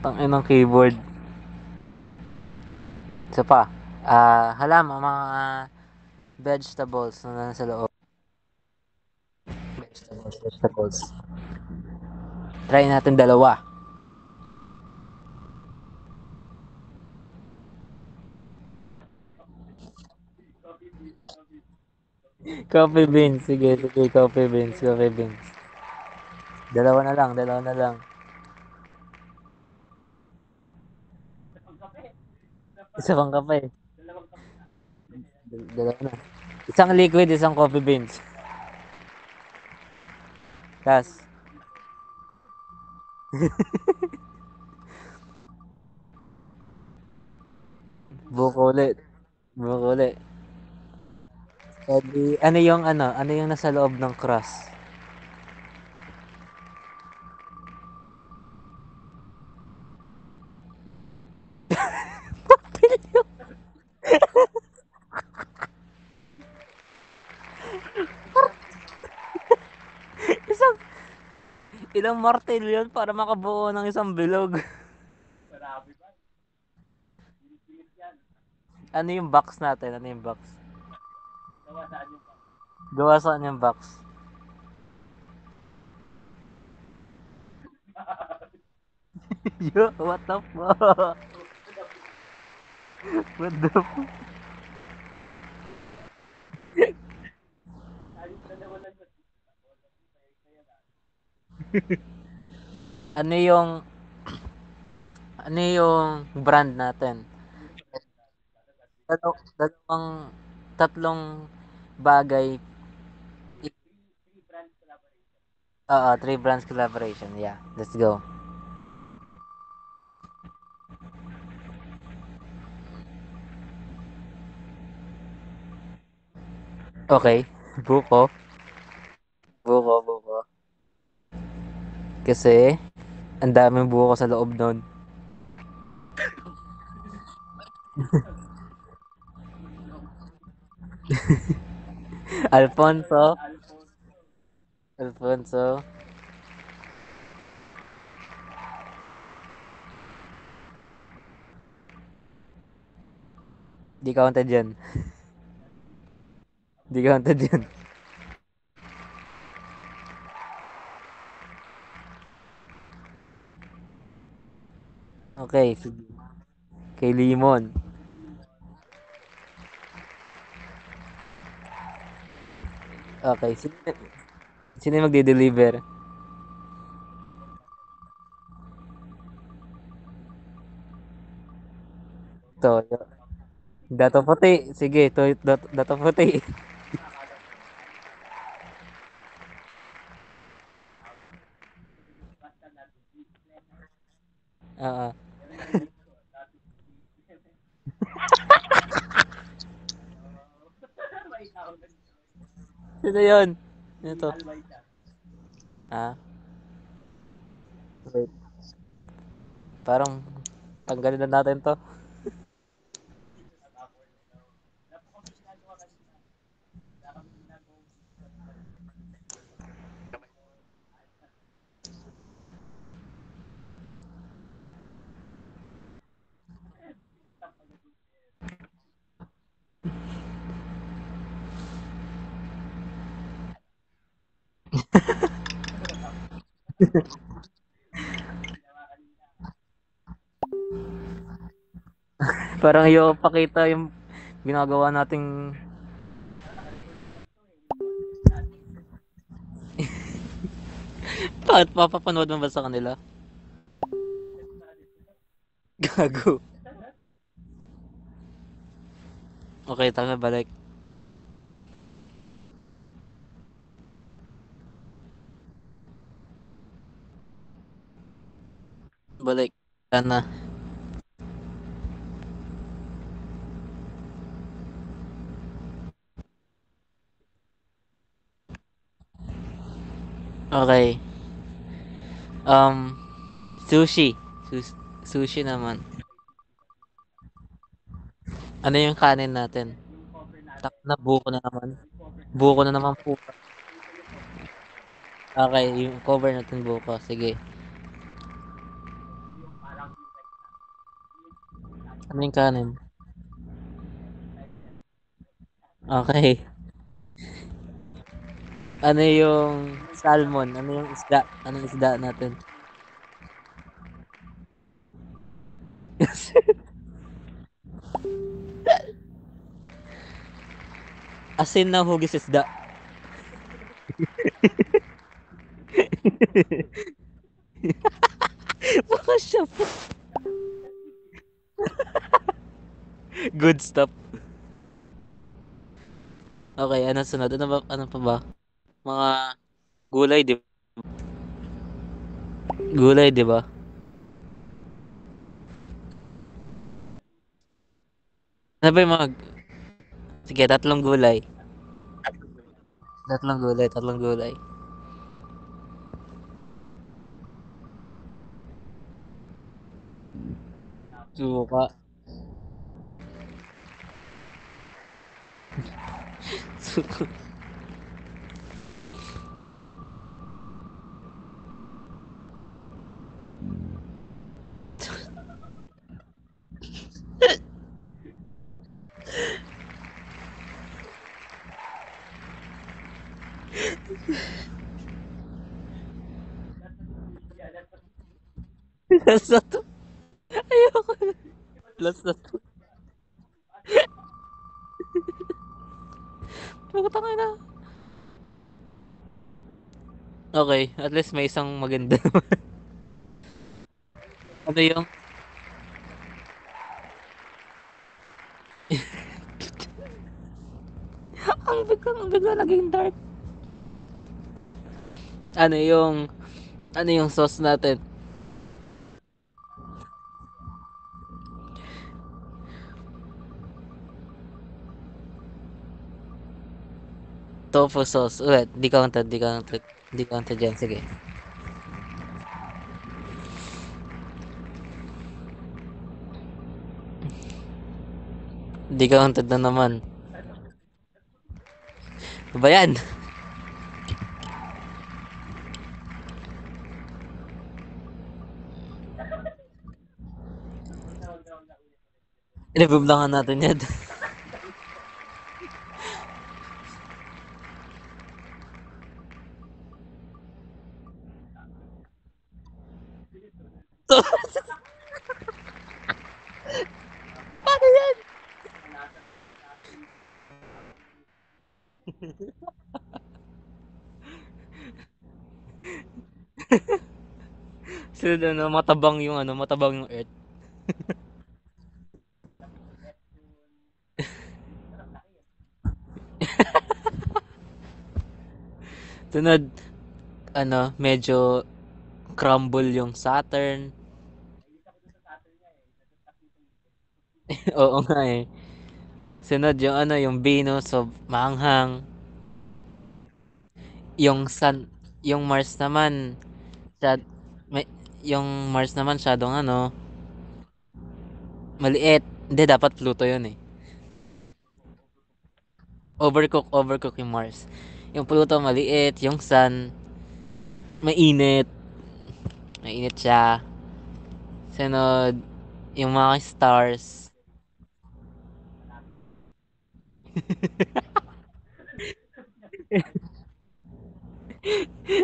Tangin ng keyboard. Isa pa. Halaman, mga vegetables na nasa loob. Vegetables. Try natin dalawa. Coffee beans. Sige, sige. Coffee beans. Coffee beans. Dalawa na lang. Dalawa na lang. Isa pang kape. Dalawa na. Isang liquid, isang coffee beans. Tas. Buko ulit. Buko ulit. Edi, ano yung nasa loob ng crust? Isang, ilang martil yun para makabuo ng isang bilog. Ano yung box natin? Ano yung box? Gawa saan yung box? Yo, what the fuck? What the fuck? Ano yung ano yung brand natin? Dalawang tatlong bagay. Three brands collaboration. Yeah, let's go. Okay. Buko. Buko. Kasi ang daming buko sa loob nun. Alfonso. Alfonso. Di counted yan. Di counted yan. Okay, sige. Kay Limon. Okay, sino yung magde-deliver? To, Dato Puti. Sige, Dato Puti. Oo. Sino yun? Sino to? Ah, wait. Parang tanggalin na natin to. Parang iyo pakita yung ginagawa nating papapanood mo ba sa kanila? Gago. Okay, tama, balik. Balik. Sana. Okay. Um, sushi. Sushi naman. Ano yung kanin natin? Tak na buko na naman. Buko na naman po. Okay, yung cover natin buko. Sige. Ano yung kanin? Okay. Ano yung salmon? Ano yung isda? Anong isda natin? Asin na hugis isda. Baka siya po. Good stuff. Okay, ano sunod? Ano pa ba? Mga gulay, di Gulay, di ba? Ano ba yung mga... Sige, tatlong gulay. Tatlong gulay, tatlong gulay. Suka. Suka. Last na to. Ayoko na. Last na to. Pagkatangay na. Okay, at least may isang maganda. Ano yung... ang bigla naging dark. Ano yung... Ano yung sauce natin? Tofu sauce. Ulit, di counted, di counted. Di counted yan, sige. Di counted na naman. Ano ba yan? Remove lang nga natin yan. So, paano yan? Sunod ano, matabang yung earth. Sunod, ano, medyo crumble yung Saturn. Oo nga eh. Sunod yung ano, yung Venus, so maanghang. Yung Sun, yung Mars naman, siya, may, yung Mars naman syadong ano, maliit. Hindi, dapat Pluto yun eh. Overcook yung Mars. Yung Pluto maliit, yung Sun, mainit. Mainit siya. Sunod, yung mga stars.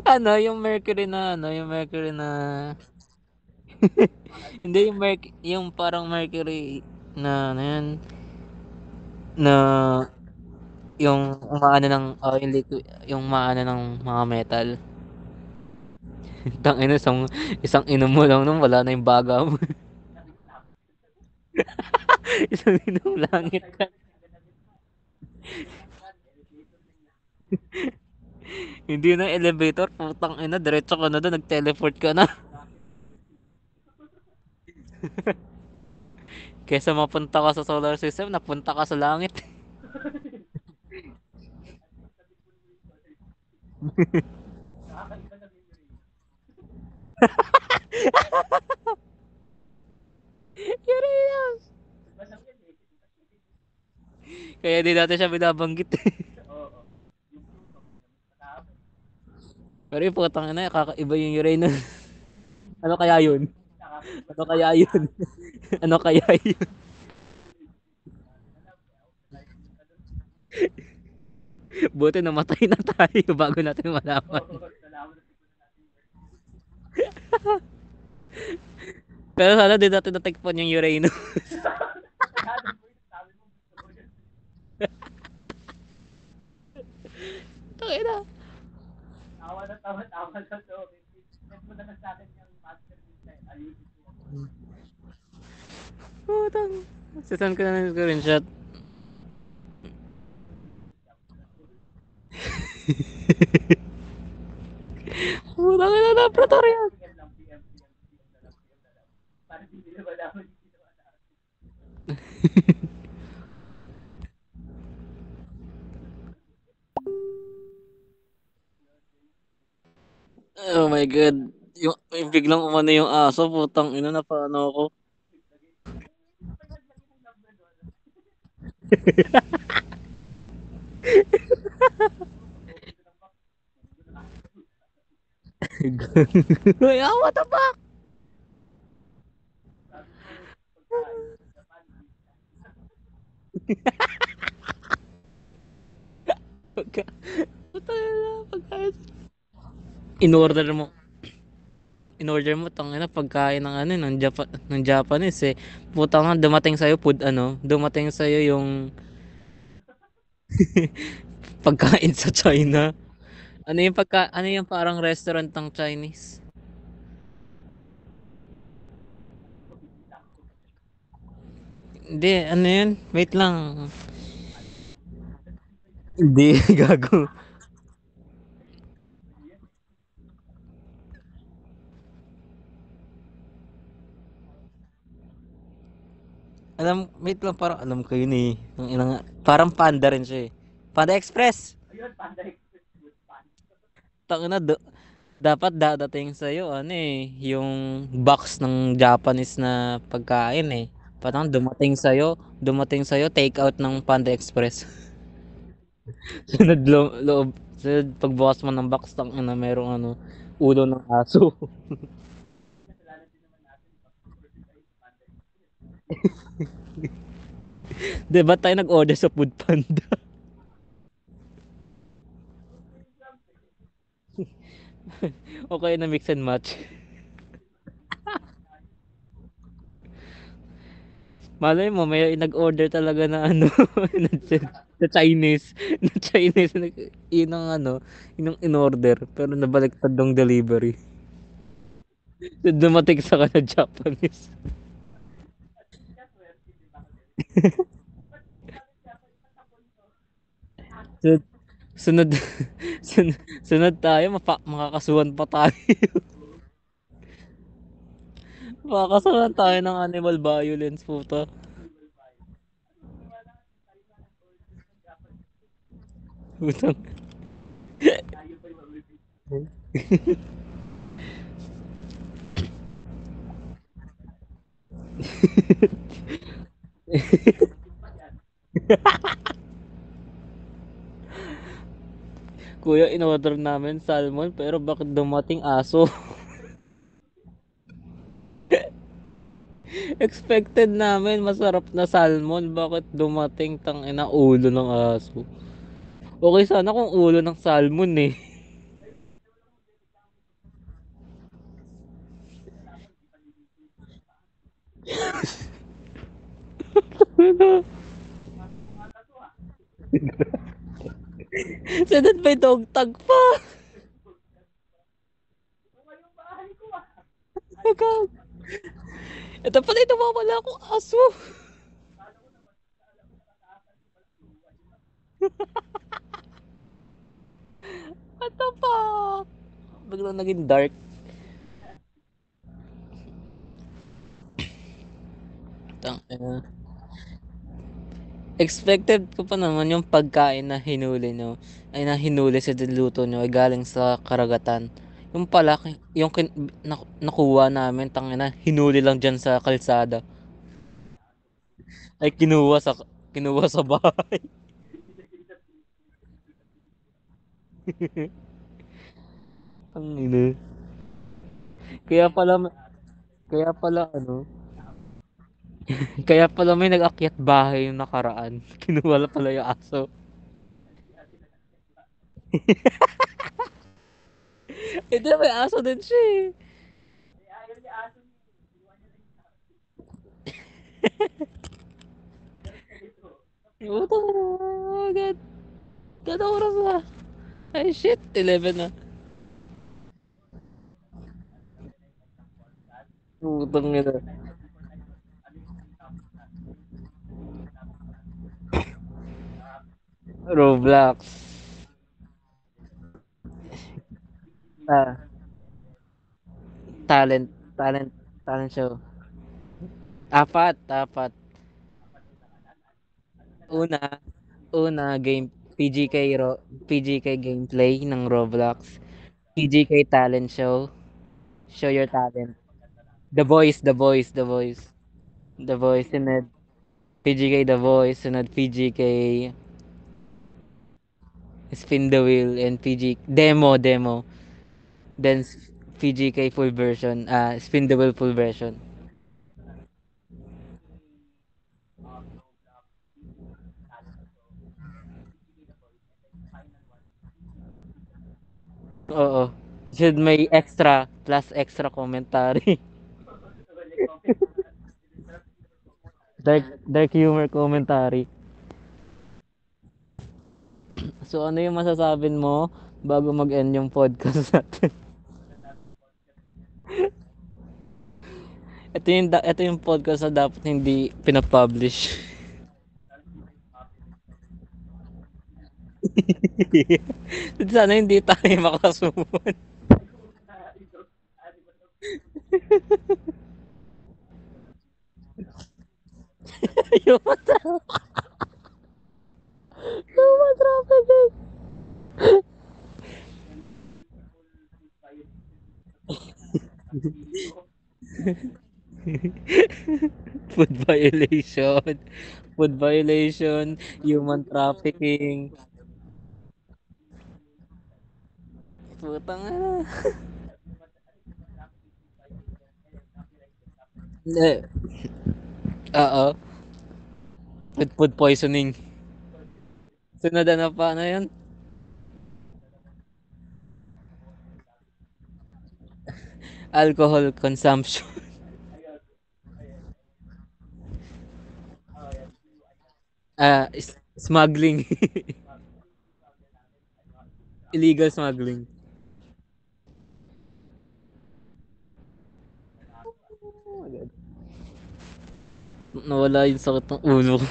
Ano, yung Mercury na, hindi yung parang Mercury na, ano yan, na, yung umaano ng, yung liquid, yung maano ng mga metal. Tangina, isang inom mo lang nung wala na yung baga mo. Isang inom langit ka. Hindi na elevator, putang ina, diretso ka na doon, nag-teleport ka na. Kesa mapunta ka sa solar system, napunta ka sa langit. Uranus! Kaya di natin siya binabanggit. Pero yung putang ina, kakaiba yung Uranus. Ano kaya yun? Ano kaya yun? Ano kaya yun? Buti namatay na tayo bago natin malaman. Oo, salamat. Pero sana di natin natikpan yung Uranus. Tangina. Tawa na to. Send mo na lang sa akin yung master design. Ayusin ko. Putang. Sasend ko na ng screenshot. Putang ina na, Praetorian. PM lang, PM na lang, PM na lang. Para hindi nila malaman yung ginawa natin. Oh my God. Yung biglang umano yung aso, putang ina na paano ako. Ay, what the fuck? Pagka, putang ina, pagkain. In-order mo. In-order mo, tangina pagkain ng ano, ng Japanese eh. Putang nga, dumating sa'yo food ano, dumating sa'yo yung pagkain sa China. Ano yung parang restaurant ng Chinese? Hindi, ano yun? Wait lang. Hindi, gago. Wait lang, parang alam ko yun eh. Parang Panda rin siya eh. Panda Express! Ayun, Panda Express food. Tangina, dapat dadating sa'yo, ano eh, yung box ng Japanese na pagkain eh. Parang dumating sa'yo, take out ng Panda Express. Sunod pagbukas mo ng box, tangina, merong ano, ulo ng aso. Di ba tayo nag-order sa Food Panda? Okay na mix and match. Malay mo, may nag-order talaga na ano, na Chinese. Na Chinese, yun ang ano, yun ang in-order. Pero nabaliktad ng delivery. So, dumating sa kana Japanese. So, sunod, sunod tayo, makakasuhan pa tayo. Makakasuhan tayo ng animal violence, puta. Putang. Kuya, in-order namin salmon, pero bakit dumating aso? Expected namin masarap na salmon, bakit dumating tangina ulo ng aso? Okay sana kung ulo ng salmon eh. Sunod may dog tag pa. Ikaw. Ito pala ito mawala akong aso. What the fuck? Biglang naging dark. Expected ko pa naman yung pagkain na hinuli nyo, ay na hinuli sa diluto nyo ay galing sa karagatan. Yung pala, nakuha namin, tangina, hinuli lang dyan sa kalsada. Ay kinuha sa bahay. Tangina. Kaya pala, kaya pala ano, kaya pala may nag-akyat bahay yung nakaraan. Kinuha pala yung aso. Hindi, may aso din siya eh. Utang na. Oh, God. Gano'ng oras na? Ay, shit. 11 na. Utang na. Roblox. Ah, talent. Talent. Talent show. Apat. Apat. Una. Una, game. PGK, PGK gameplay ng Roblox. PGK talent show. Show your talent. The Voice, The Voice, The Voice. The Voice, sunod. PGK The Voice, sunod PGK Spin the Wheel, and PG Demo. Then PGK full version, Spin the Wheel full version. Oo. Should may extra, plus extra commentary. Dark humor commentary. So ano yung masasabin mo bago mag-end yung podcast natin? Ito yung podcast na dapat hindi pina-publish. Sana hindi tayo makasuhan. Yung traffic. Food violation. Food violation, human trafficking. Putang ina. Hindi. Oo. Food poisoning. Sunod ano pa, ano yun? Alcohol consumption. Smuggling. Illegal smuggling. Nawala yung sakit ng ulo ko.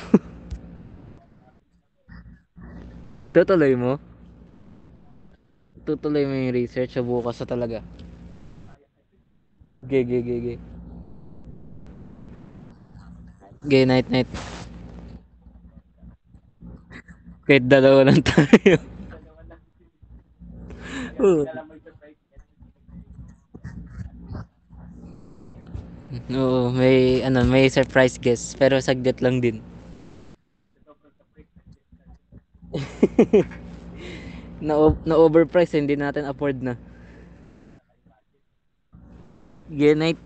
Tutuloy mo? Tutuloy mo yung research sa bukas na talaga. Ge. Ge, night. Kahit dalawa lang tayo. Oo. Oo, may surprise guest pero saglit lang din. Na overprice, hindi natin afford na. Ge, night.